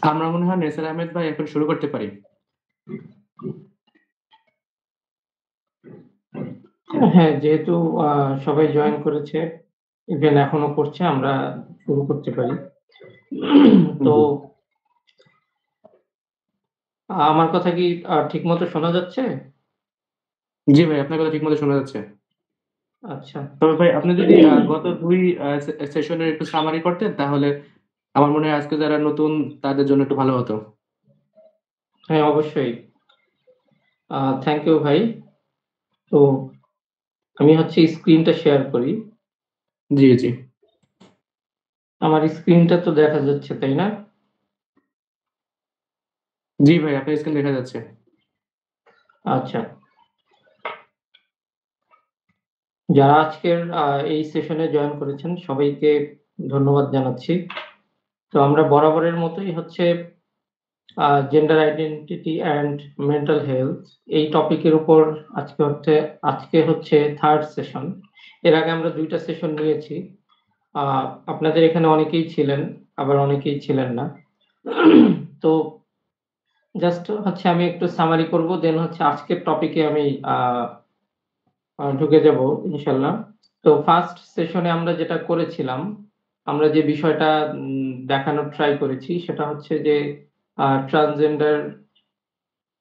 আমরা মনে হয় নেসার আহমেদ ভাই এখন শুরু করতে পারি। হ্যাঁ, যেহেতু সবাই জয়েন করেছে, ইভেন এখনো করছে, আমরা শুরু করতে পারি। তো জি। আমার কথা কি ঠিকমতো শোনা যাচ্ছে? জি ভাই, আপনার কথা ঠিকমতো শোনা যাচ্ছে। আচ্ছা। তবে ভাই আপনি যদি গত ২ সেশনের একটু সামারি করতেন তাহলে আমার মনে হয় আজকে যারা নতুন তাদের জন্য একটু ভালো হতো। হ্যাঁ, অবশ্যই। থ্যাংক ইউ ভাই। তো আমি হচ্ছে স্ক্রিনটা শেয়ার করি। জি, জি। আমার স্ক্রিনটা তো দেখা যাচ্ছে, তাই না? জি ভাই, আপনার স্ক্রিন দেখা যাচ্ছে। আচ্ছা। যারা আজকের এই সেশনে জয়েন করেছেন সবাইকে ধন্যবাদ জানাচ্ছি। তো আমরা বরাবরের মতোই হচ্ছে gender identity and mental health এই টপিকের উপর আজকে হচ্ছে 3rd সেশন। এর আগে আমরা 2টা সেশন নিয়েছি। আপনাদের এখানে অনেকেই ছিলেন, আবার অনেকেই ছিলেন না। তো জাস্ট হচ্ছে আমি একটু সামারি করব, দেন হচ্ছে আজকের টপিকে আমি ঢুকে যাব ইনশাল্লাহ। তো ফার্স্ট সেশনে আমরা যেটা করেছিলাম, আমরা যে বিষয়টা দেখানোর ট্রাই করেছি সেটা হচ্ছে যে ট্রান্সজেন্ডার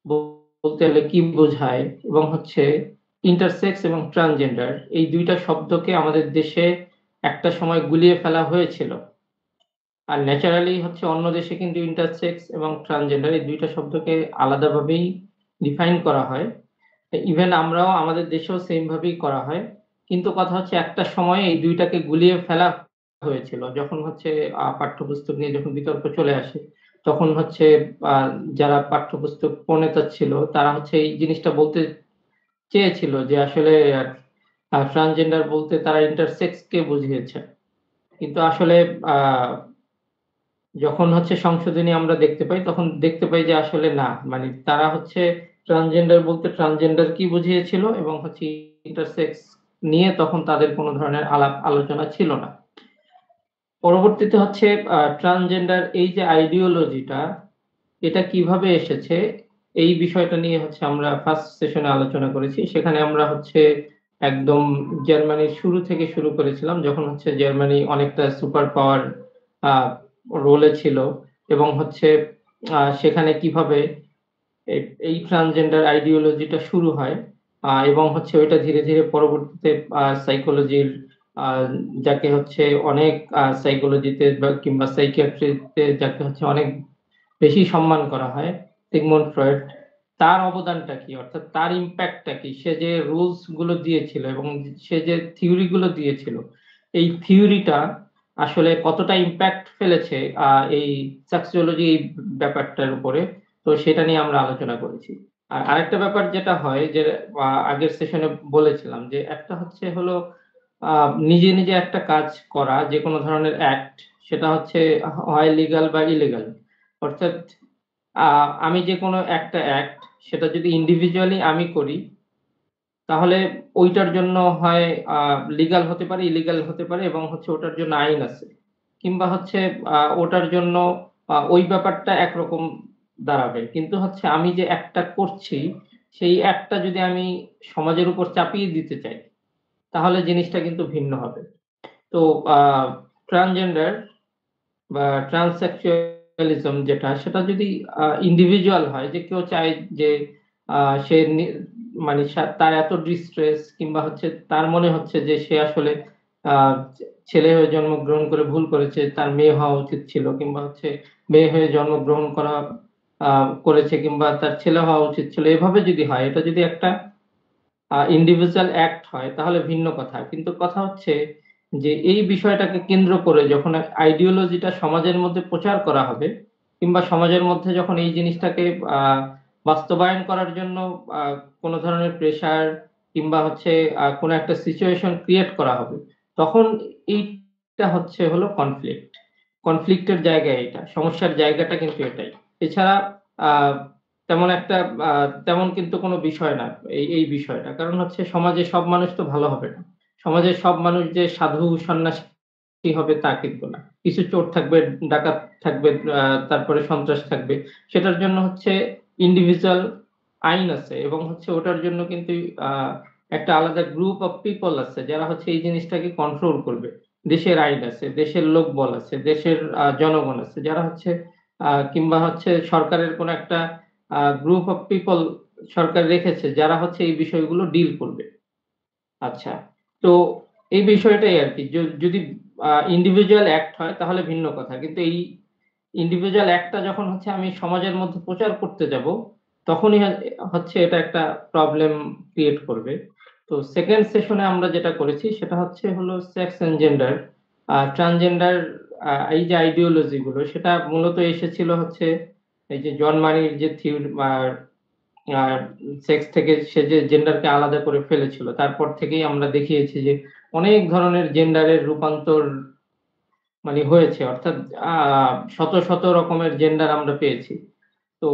বলতে গেলে কি বোঝায়, এবং হচ্ছে ইন্টারসেক্স এবং ট্রান্সজেন্ডার এই 2টা শব্দকে আমাদের দেশে একটা সময় গুলিয়ে ফেলা হয়েছিল। আর ন্যাচারালি হচ্ছে অন্য দেশে কিন্তু ইন্টারসেক্স এবং ট্রান্সজেন্ডার এই 2টা শব্দকে আলাদাভাবেই ডিফাইন করা হয়। ইভেন আমরাও আমাদের দেশেও সেম ভাবেই করা হয়। কিন্তু কথা হচ্ছে একটা সময়ে এই 2টাকে গুলিয়ে ফেলা হয়েছিল। যখন হচ্ছে পাঠ্যপুস্তক নিয়ে যখন বিতর্ক চলে আসে, তখন হচ্ছে আ যারা পাঠ্যপুস্তক প্রণেতা ছিল তারা হচ্ছে এই জিনিসটা বলতে চেয়েছিল যে আসলে ট্রান্সজেন্ডার বলতে তারা ইন্টারসেক্স কে বুঝিয়েছে। কিন্তু আসলে আ যখন হচ্ছে সংশোধনী আমরা দেখতে পাই, তখন দেখতে পাই যে আসলে না। মানে তারা হচ্ছে ট্রান্সজেন্ডার বলতে ট্রান্সজেন্ডার কি বুঝিয়েছিল, এবং হচ্ছে ইন্টারসেক্স নিয়ে তখন তাদের কোন ধরনের আলাপ আলোচনা ছিল না। পরবর্তীতে হচ্ছে ট্রান্সজেন্ডার এই যে আইডিওলজিটা, এটা কিভাবে এসেছে এই বিষয়টা নিয়ে হচ্ছে আমরা ফার্স্ট সেশনে আলোচনা করেছি। সেখানে আমরা হচ্ছে একদম জার্মানির শুরু থেকে শুরু করেছিলাম, যখন হচ্ছে জার্মানি অনেকটা সুপার পাওয়ার আ রোলে ছিল, এবং হচ্ছে সেখানে কিভাবে এই এই ট্রান্সজেন্ডার আইডিওলজিটা শুরু হয়, এবং হচ্ছে ওইটা ধীরে, ধীরে পরবর্তীতে সাইকোলজির আ যাকে হচ্ছে অনেক সাইকোলজিতে বা কিংবা সাইকিয়াট্রিতে যাকে হচ্ছে অনেক বেশি সম্মান করা হয়, সিগমুন্ড ফ্রয়েড, তার অবদানটা কি? অর্থাৎ তার ইমপ্যাক্টটা কি? সে যে রুলস গুলো দিয়েছিল এবং সে যে থিওরি গুলো দিয়েছিল, এই থিওরিটা আসলে কতটা ইমপ্যাক্ট ফেলেছে আ এই সেক্সোলজি এই ব্যাপারটার উপরে, তো সেটা নিয়ে আমরা আলোচনা করেছি। আর আরেকটা ব্যাপার যেটা হয় যে আগের সেশনে বলেছিলাম যে একটা হচ্ছে হলো আ নিজে, নিজে একটা কাজ করা, যেকোনো ধরনের অ্যাক্ট, সেটা হচ্ছে হয় লিগ্যাল বা ইলিগাল। অর্থাৎ আ আমি যেকোনো একটা অ্যাক্ট সেটা যদি ইন্ডিভিজুয়ালি আমি করি, তাহলে ঐটার জন্য হয় আ লিগ্যাল হতে পারে, ইলিগাল হতে পারে, এবং হচ্ছে ওটার জন্য আইন আছে। কিংবা হচ্ছে ওটার জন্য ওই ব্যাপারটা একরকম দাঁড়াবে। কিন্তু হচ্ছে আমি যে অ্যাক্টটা করছি, সেই অ্যাক্টটা যদি আমি সমাজের উপর চাপিয়ে দিতে চাই, তাহলে জিনিসটা কিন্তু ভিন্ন হবে। তো আ ট্রান্সজেন্ডার বা ট্রান্সসেক্সুয়ালিজম যেটা, সেটা যদি ইন্ডিভিজুয়াল হয়, যে কেউ চায় যে আ সে মানে তার এত ডিস্ট্রেস, কিংবা হচ্ছে তার মনে হচ্ছে যে সে আসলে আ ছেলে হয়ে জন্মগ্রহণ করে ভুল করেছে, তার মেয়ে হওয়া উচিত ছিল, কিংবা হচ্ছে মেয়ে হয়ে জন্মগ্রহণ আ করেছে, কিংবা তার ছেলে হওয়া উচিত ছিল। এভাবে যদি হয়, এটা যদি একটা ইন্ডিভিজুয়াল অ্যাক্ট হয় তাহলে ভিন্ন কথা। কিন্তু কথা হচ্ছে যে এই বিষয়টাকে কেন্দ্র করে যখন আইডিওলজিটা সমাজের মধ্যে প্রচার করা হবে, কিংবা সমাজের মধ্যে যখন এই জিনিসটাকে আ বাস্তবায়ন করার জন্য আ কোন ধরনের প্রেশার, কিংবা হচ্ছে কোন একটা সিচুয়েশন ক্রিয়েট করা হবে, তখন এইটা হচ্ছে হলো কনফ্লিক্ট। কনফ্লিক্ট এর জায়গা এটা। সমস্যার জায়গাটা কিন্তু এটাই। এছাড়া আ তেমন একটা আ তেমন কিন্তু কোনো বিষয় না এই বিষয়টা। কারণ হচ্ছে সমাজে সব মানুষ তো ভালো হবে না। সমাজের সব মানুষ যে সাধু, সন্ন্যাসী হবে তা কিন্তু না। কিছু চোর থাকবে, ডাকাত থাকবে, তারপরে সন্ত্রাস থাকবে। সেটার জন্য হচ্ছে ইন্ডিভিজুয়াল আইন আছে এবং হচ্ছে ওটার জন্য কিন্তু আ একটা আলাদা গ্রুপ অফ পিপল আছে যারা হচ্ছে এই জিনিসটাকে কন্ট্রোল করবে। দেশের আইন আছে, দেশের লোকবল আছে, দেশের জনগণ আছে যারা হচ্ছে কিংবা হচ্ছে সরকারের কোনো একটা গ্রুপ অফ পিপল সরকার রেখেছে যারা হচ্ছে এই বিষয়গুলো ডিল করবে। আচ্ছা। তো এই বিষয়টাই আরকি। যদি ইন্ডিভিজুয়াল অ্যাক্ট হয় তাহলে ভিন্ন কথা। কিন্তু এই ইন্ডিভিজুয়াল অ্যাক্টটা যখন হচ্ছে আমি সমাজের মধ্যে প্রচার করতে যাব, তখনই হচ্ছে এটা একটা প্রবলেম ক্রিয়েট করবে। তো 2nd সেশনে আমরা যেটা করেছি সেটা হলো সেক্স অ্যান্ড জেন্ডার। ট্রান্সজেন্ডার এই যে আইডিওলজি গুলো সেটা মূলত এসেছিল হচ্ছে এই যে জন মানির যে থিওরি আর সেক্স থেকে সে যে জেন্ডারকে আলাদা করে ফেলেছিল। তারপর থেকেই আমরা দেখিয়েছি যে অনেক ধরনের জেন্ডারের রূপান্তর মানে হয়েছে। অর্থাৎ আ শত, শত রকমের জেন্ডার আমরা পেয়েছি। তো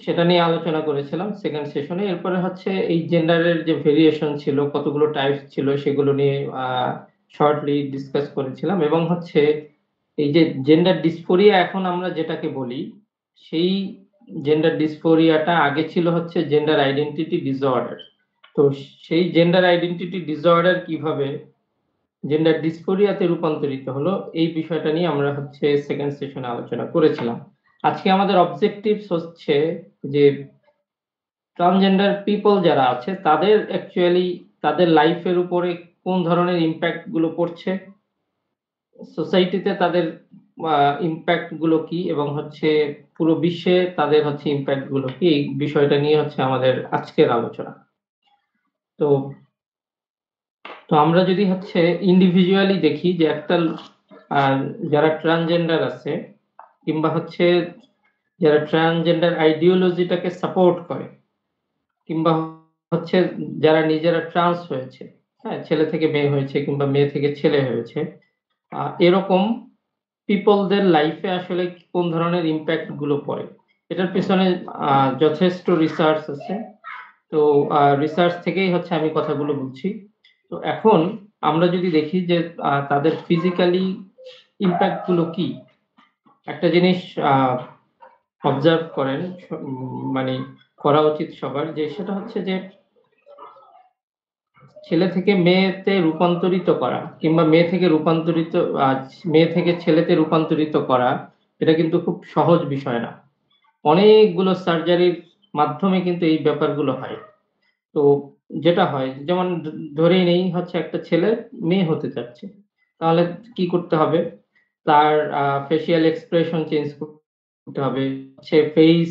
সেটা নিয়ে আলোচনা করেছিলাম 2nd সেশনে। এরপরে হচ্ছে এই জেন্ডারের যে ভেরিয়েশন ছিল, কতগুলো টাইপস ছিল সেগুলো নিয়ে শর্টলি ডিসকাস করেছিলাম এবং হচ্ছে এই যে জেন্ডার ডিসফোরিয়া এখন আমরা যেটাকে বলি, সেই জেন্ডার ডিসফোরিয়াটা আগে ছিল হচ্ছে জেন্ডার আইডেন্টিটি ডিসঅর্ডার। তো সেই জেন্ডার আইডেন্টিটি ডিসঅর্ডার কিভাবে জেন্ডার ডিসফোরিয়াতে রূপান্তরিত হলো, এই বিষয়টা নিয়ে আমরা হচ্ছে 2nd সেশনে আলোচনা করেছিলাম। আজকে আমাদের অবজেক্টিভস হচ্ছে যে ট্রান্সজেন্ডার পিপল যারা আছে তাদের অ্যাকচুয়ালি তাদের লাইফের উপরে কোন ধরনের ইমপ্যাক্ট গুলো পড়ছে, সোসাইটিতে তাদের আ ইমপ্যাক্ট গুলো কি এবং হচ্ছে পুরো বিশ্বে তাদের হচ্ছে ইমপ্যাক্ট গুলো কি, এই বিষয়টা নিয়ে হচ্ছে আমাদের আজকের আলোচনা। তো তো আমরা যদি হচ্ছে ইন্ডিভিজুয়ালি দেখি যে একটা আ যারা ট্রান্সজেন্ডার আছে কিংবা হচ্ছে যারা ট্রান্সজেন্ডার আইডিওলজিটাকে সাপোর্ট করে কিংবা হচ্ছে যারা নিজেরা ট্রান্স হয়েছে, হ্যাঁ? ছেলে থেকে মেয়ে হয়েছে কিংবা মেয়ে থেকে ছেলে হয়েছে। এরকম পিপল দের লাইফে আসলে কোন ধরনের ইমপ্যাক্ট গুলো পড়ে। এটার পেছনে আ যথেষ্ট রিসার্চ আছে। তো রিসার্চ থেকেই হচ্ছে আমি কথাগুলো বলছি। তো এখন আমরা যদি দেখি যে তাদের ফিজিক্যালি ইমপ্যাক্ট গুলো কি? একটা জিনিস আ অবজার্ভ করেন মানে করা উচিত সবার যে সেটা হচ্ছে যে ছেলে থেকে মেয়েতে রূপান্তরিত করা কিংবা আ মেয়ে থেকে ছেলেতে রূপান্তরিত করা এটা কিন্তু খুব সহজ বিষয় না। অনেকগুলো সার্জারির মাধ্যমে কিন্তু এই ব্যাপারগুলো হয়। তো যেটা হয় যেমন ধরেই নেই হচ্ছে একটা ছেলে মেয়ে হতে চাচ্ছে। তাহলে কি করতে হবে? তার ফেসিয়াল এক্সপ্রেশন চেঞ্জ করতে হবে। সে ফেস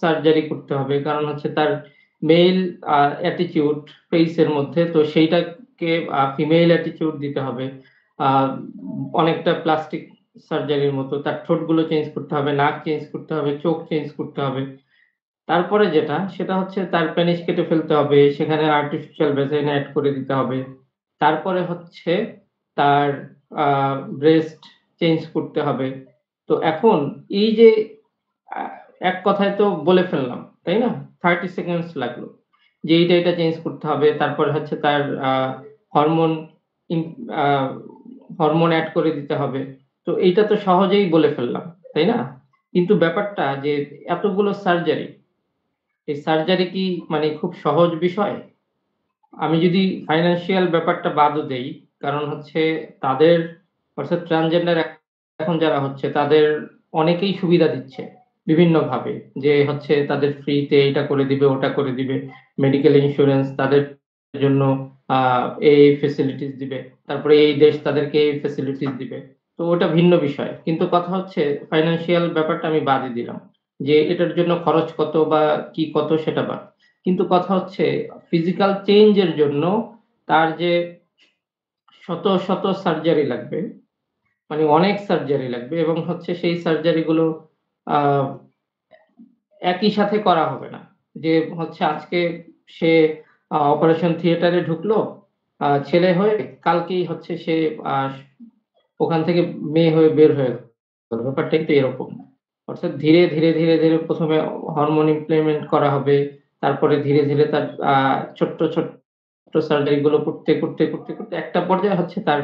সার্জারি করতে হবে। কারণ হচ্ছে তার মেল অ্যাটিটিউড ফেস এর মধ্যে তো সেইটাকে ফিমেল অ্যাটিটিউড দিতে হবে। আ অনেকটা প্লাস্টিক সার্জারির মতো তার ঠোঁটগুলো চেঞ্জ করতে হবে, নাক চেঞ্জ করতে হবে, চোখ চেঞ্জ করতে হবে। তারপরে যেটা সেটা হচ্ছে তার পেনিস কেটে ফেলতে হবে, সেখানে আর্টিফিশিয়াল ভেজাইনা এড করে দিতে হবে। তারপরে হচ্ছে তার আ ব্রেস্ট চেঞ্জ করতে হবে। তো এখন এই যে আ এক কথায় তো বলে ফেললাম, তাই না? 30 সেকেন্ডস লাগলো। যে এটা চেঞ্জ করতে হবে। তারপরে হচ্ছে তার hormone in a hormone add করে দিতে হবে। তো এইটা তো সহজেই বলে ফেললাম, তাই না? কিন্তু ব্যাপারটা যে এতগুলো সার্জারি এই সার্জারি কি মানে খুব সহজ বিষয়? আমি যদি ফাইন্যান্সিয়াল ব্যাপারটা বাদও দেই, কারণ হচ্ছে তাদের অর্থাৎ ট্রান্সজেন্ডার এখন যারা হচ্ছে তাদের অনেকেই সুবিধা দিচ্ছে বিভিন্নভাবে। যে হচ্ছে তাদের ফ্রিতে এটা করে দিবে, ওটা করে দিবে। মেডিকেল ইন্সুরেন্স তাদের জন্য আ এই ফেসিলিটিস দিবে। তারপরে এই দেশ তাদেরকে এই ফেসিলিটিস দিবে। তো ওটা ভিন্ন বিষয়। কিন্তু কথা হচ্ছে ফাইন্যান্সিয়াল ব্যাপারটা আমি বাদই দিলাম। যে এটার জন্য খরচ কত বা কি কত সেটা বাদ। কিন্তু কথা হচ্ছে ফিজিক্যাল চেঞ্জ এর জন্য তার যে শত, শত সার্জারি লাগবে, মানে অনেক সার্জারি লাগবে এবং হচ্ছে সেই সার্জারি গুলো আ একই সাথে করা হবে না। যে হচ্ছে আজকে সে অপারেশন থিয়েটারে ঢুকলো ছেলে হয়ে, কালকেই হচ্ছে সে আ ওখান থেকে মেয়ে হয়ে বের হয়ে গেল। ব্যাপারটা কিন্তু এরকম না। অর্থাৎ ধীরে ১ম এ হরমোন ইমপ্লিমেন্ট করা হবে। তারপরে ধীরে তার ছোট্ট সার্জারি গুলো করতে একটা পর্যায়ে হচ্ছে তার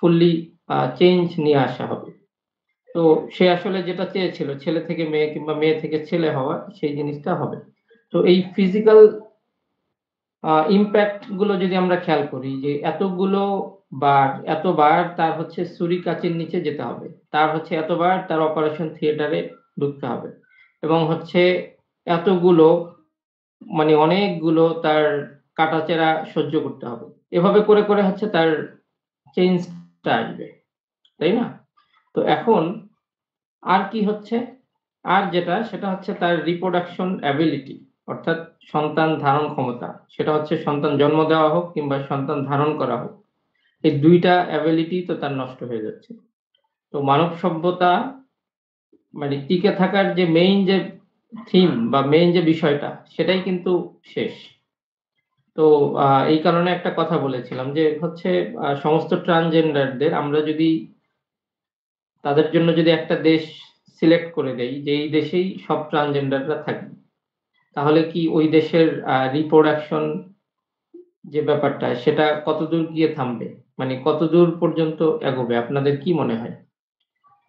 ফুললি চেঞ্জ নিয়ে আসা হবে। তো সে আসলে যেটা চেয়েছিল ছেলে থেকে মেয়ে কিংবা মেয়ে থেকে ছেলে হওয়া সেই জিনিসটা হবে। তো এই ফিজিক্যাল ইমপ্যাক্ট গুলো যদি আমরা খেয়াল করি যে এতবার তার হচ্ছে ছুরি-কাঁচির নিচে যেতে হবে। তার হচ্ছে এতবার তার অপারেশন থিয়েটারে ঢুকতে হবে। এবং হচ্ছে এতগুলো মানে অনেকগুলো তার কাটাছেঁড়া সহ্য করতে হবে। এভাবে করে হচ্ছে তার চেঞ্জটা আসবে। তাই না? তো এখন আর কি হচ্ছে? আর যেটা সেটা হচ্ছে তার reproduction ability অর্থাৎ সন্তান ধারণ ক্ষমতা। সেটা হচ্ছে সন্তান জন্ম দেওয়া হোক কিংবা সন্তান ধারণ করা হোক। এই ২ টা ability তো তার নষ্ট হয়ে যাচ্ছে। তো মানব সভ্যতা মানে টিকে থাকার যে মেইন যে থিম বা মেইন যে বিষয়টা সেটাই কিন্তু শেষ। তো এই কারণে একটা কথা বলেছিলাম যে হচ্ছে সমস্ত ট্রান্সজেন্ডারদের আমরা যদি তাদের জন্য যদি একটা দেশ সিলেক্ট করে দেই যে এই দেশেই সব ট্রান্সজেন্ডাররা থাকবে। তাহলে কি ওই দেশের রিপ্রোডাকশন যে ব্যাপারটা সেটা কতদূর গিয়ে থামবে? মানে কতদূর পর্যন্ত এগোবে? আপনাদের কি মনে হয়?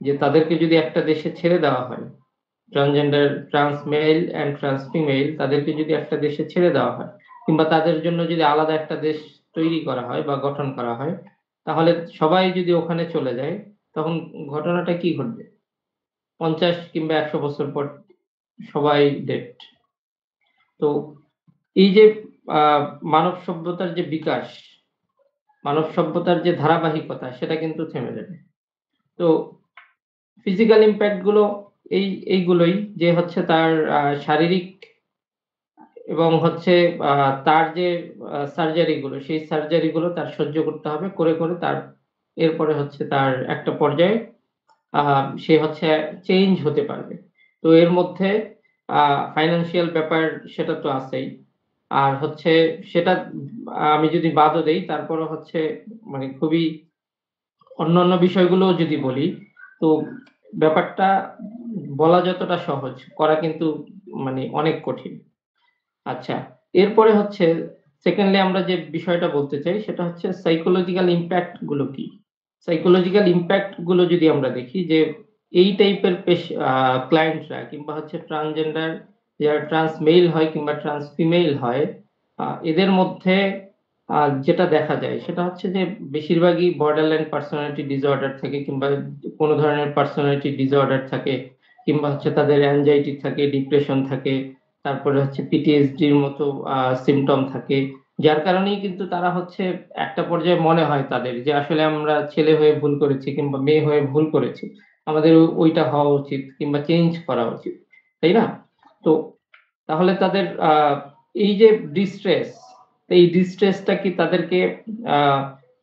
যে তাদেরকে যদি একটা দেশে ছেড়ে দেওয়া হয়, transgender, trans male and trans female তাদেরকে যদি একটা দেশে ছেড়ে দেওয়া হয় কিংবা তাদের জন্য যদি আলাদা একটা দেশ তৈরি করা হয় বা গঠন করা হয়, তাহলে সবাই যদি ওখানে চলে যায়, তখন ঘটনাটা কি ঘটবে? ৫০ কিংবা ১০০ বছর পর সবাই ডেড। তো এই যে আ মানব সভ্যতার যে বিকাশ, মানব সভ্যতার যে ধারাবাহিকতা সেটা কিন্তু থেমে যাবে। তো ফিজিক্যাল ইমপ্যাক্ট গুলো এইগুলোই যে হচ্ছে তার শারীরিক এবং হচ্ছে আ তার যে সার্জারি গুলো সেই সার্জারি গুলো তার সহ্য করতে হবে। করে তার এরপরে হচ্ছে তার একটা পর্যায়ে আ সে হচ্ছে চেঞ্জ হতে পারবে। তো এর মধ্যে আ ফাইন্যান্সিয়াল ব্যাপার সেটা তো আছেই। আর হচ্ছে সেটা আমি যদি বাদও দেই তারপরও হচ্ছে মানে খুবই অন্যান্য বিষয়গুলোও যদি বলি, তো ব্যাপারটা বলা যতটা সহজ, করা কিন্তু মানে অনেক কঠিন। আচ্ছা, এরপরে হচ্ছে সেকেন্ডলি আমরা যে বিষয়টা বলতে চাই সেটা হচ্ছে সাইকোলজিক্যাল ইমপ্যাক্ট গুলো কি? সাইকোলজিক্যাল ইমপ্যাক্ট গুলো যদি আমরা দেখি যে এই টাইপের ক্লায়েন্টরা কিংবা হচ্ছে ট্রান্সজেন্ডার যারা ট্রান্স মেল হয় কিংবা ট্রান্স ফিমেল হয়, এদের মধ্যে যেটা দেখা যায় সেটা হচ্ছে যে বেশিরভাগই বর্ডারলাইন পার্সোনালিটি ডিসঅর্ডার থাকে কিংবা কোন ধরনের পার্সোনালিটি ডিসঅর্ডার থাকে কিংবা হচ্ছে তাদের অ্যাংজাইটি থাকে, ডিপ্রেশন থাকে, তারপরে হচ্ছে পিটিএসডির মতো সিম্পটম থাকে। যার কারণেই কিন্তু তারা হচ্ছে একটা পর্যায়ে মনে হয় তাদের যে আসলে আমরা ছেলে হয়ে ভুল করেছি কিংবা মেয়ে হয়ে ভুল করেছি। আমাদের ওইটা হওয়া উচিত কিংবা চেঞ্জ করা উচিত। তাই না? তো তাহলে তাদের এই যে ডিস্ট্রেস, এই ডিস্ট্রেসটা কি তাদেরকে আ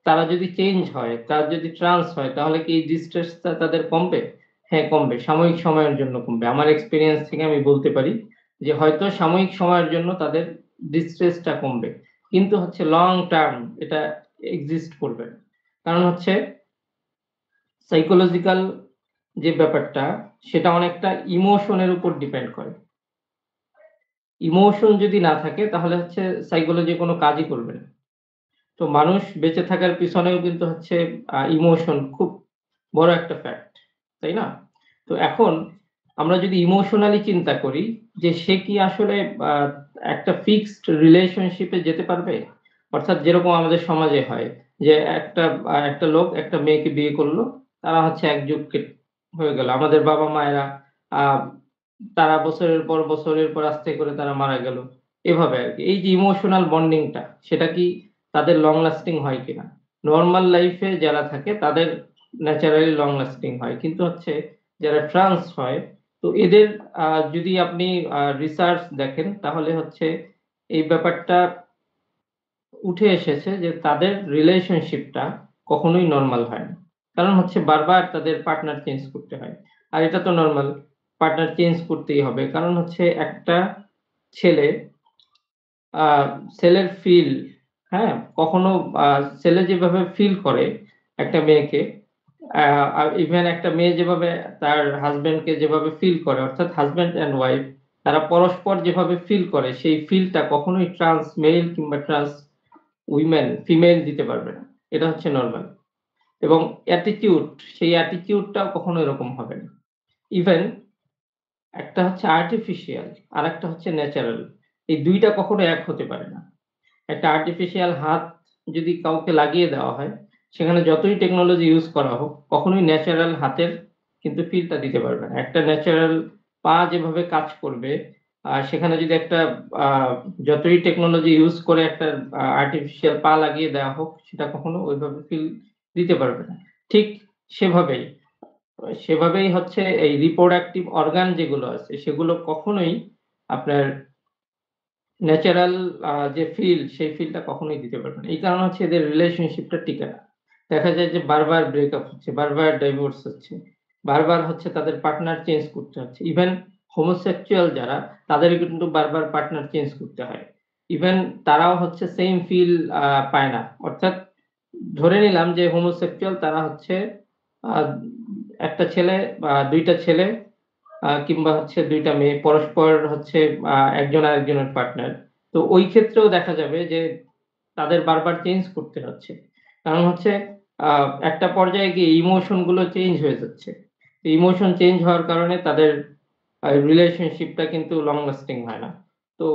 তারা যদি চেঞ্জ হয়, তারা যদি ট্রান্স হয় তাহলে কি এই ডিস্ট্রেসটা তাদের কমবে? হ্যাঁ, কমবে। সাময়িক সময়ের জন্য কমবে। আমার এক্সপেরিয়েন্স থেকে আমি বলতে পারি যে হয়তো সাময়িক সময়ের জন্য তাদের ডিস্ট্রেসটা কমবে। কিন্তু হচ্ছে লং টার্ম এটা এক্সিস্ট করবে না। কারণ হচ্ছে সাইকোলজিক্যাল যে ব্যাপারটা সেটা অনেকটা ইমোশনের উপর ডিপেন্ড করে। ইমোশন যদি না থাকে তাহলে হচ্ছে সাইকোলজি কোন কাজই করবে না। তো মানুষ বেঁচে থাকার পিছনেও কিন্তু হচ্ছে ইমোশন খুব বড় একটা ফ্যাক্ট। তাই না? তো এখন আমরা যদি ইমোশনালি চিন্তা করি যে সে কি আসলে আ একটা ফিক্সড রিলেশনশিপ এ যেতে পারবে? অর্থাৎ যেরকম আমাদের সমাজে হয় যে একটা লোক একটা মেয়েকে বিয়ে করলো। তারা হচ্ছে এক যুগ হয়ে গেল। আমাদের বাবা-মায়েরা আ তারা বছরের পর আস্তে করে তারা মারা গেল। এভাবে আরকি। এই যে ইমোশনাল বন্ডিং টা সেটা কি তাদের লং লাস্টিং হয় কিনা? নরমাল লাইফ এ যারা থাকে তাদের ন্যাচারালি লং লাস্টিং হয়। কিন্তু হচ্ছে যারা ট্রান্স হয় তো এদের যদি আপনি রিসার্চ দেখেন তাহলে হচ্ছে এই ব্যাপারটা উঠে এসেছে যে তাদের রিলেশনশিপটা কখনোই নরমাল হয় না। কারণ হচ্ছে বারবার তাদের পার্টনার চেঞ্জ করতে হয়। আর এটা তো নরমাল পার্টনার চেঞ্জ করতেই হবে। কারণ হচ্ছে একটা ছেলে আ ছেলের ফিল, হ্যাঁ? কখনো আ ছেলে যেভাবে ফিল করে একটা মেয়েকে, আ আ ইভেন একটা মেয়ে যেভাবে তার হাসব্যান্ডকে যেভাবে ফিল করে অর্থাৎ হাসব্যান্ড অ্যান্ড ওয়াইফ তারা পরস্পর যেভাবে ফিল করে সেই ফিলটা কখনোই ট্রান্স মেল কিংবা ট্রান্স উইমেন ফিমেল দিতে পারবে না। এটা হচ্ছে নরমাল। এবং অ্যাটিটিউড, সেই অ্যাটিটিউডটাও কখনো এরকম হবে না। ইভেন একটা হচ্ছে আর্টিফিশিয়াল, আরেকটা হচ্ছে ন্যাচারাল। এই ২ টা কখনো এক হতে পারে না। একটা আর্টিফিশিয়াল হাত যদি কাউকে লাগিয়ে দেওয়া হয়, সেখানে যতই টেকনোলজি ইউজ করা হোক, কখনোই ন্যাচারাল হাতের কিন্তু ফিলটা দিতে পারবে না। একটা ন্যাচারাল পা যেভাবে কাজ করবে, সেখানে যদি একটা আ যতই টেকনোলজি ইউজ করে একটা আর্টিফিশিয়াল পা লাগিয়ে দেওয়া হোক, সেটা কখনো ওইভাবে ফিল দিতে পারবে না। ঠিক সেভাবেই সেভাবেই হচ্ছে এই রিপ্রোডাক্টিভ অর্গান যেগুলো আছে, সেগুলো কখনোই আপনার ন্যাচারাল যে ফিল, সেই ফিলটা কখনোই দিতে পারবে না। এই কারণ হচ্ছে এদের রিলেশনশিপটা টিকে না। দেখা যায় যে বারবার ব্রেকআপ হচ্ছে, বারবার ডাইভোর্স হচ্ছে, বারবার হচ্ছে তাদের পার্টনার চেঞ্জ করতে হচ্ছে। ইভেন হোমোসেক্সুয়াল যারা, তাদেরও কিন্তু বারবার পার্টনার চেঞ্জ করতে হয়। ইভেন তারাও হচ্ছে সেইম ফিল পায় না। অর্থাৎ ধরে নিলাম যে হোমোসেক্সুয়াল তারা হচ্ছে আ একটা ছেলে বা ২ টা ছেলে কিংবা হচ্ছে ২ টা মেয়ে পরস্পর হচ্ছে একজন আরেকজনের পার্টনার। তো ওই ক্ষেত্রেও দেখা যাবে যে তাদের বারবার চেঞ্জ করতে হচ্ছে। কারণ হচ্ছে আ একটা পর্যায়ে গিয়ে ইমোশন গুলো চেঞ্জ হয়ে যাচ্ছে। ইমোশন চেঞ্জ হওয়ার কারণে তাদের রিলেশনশিপটা কিন্তু লং লাস্টিং হয় না। তো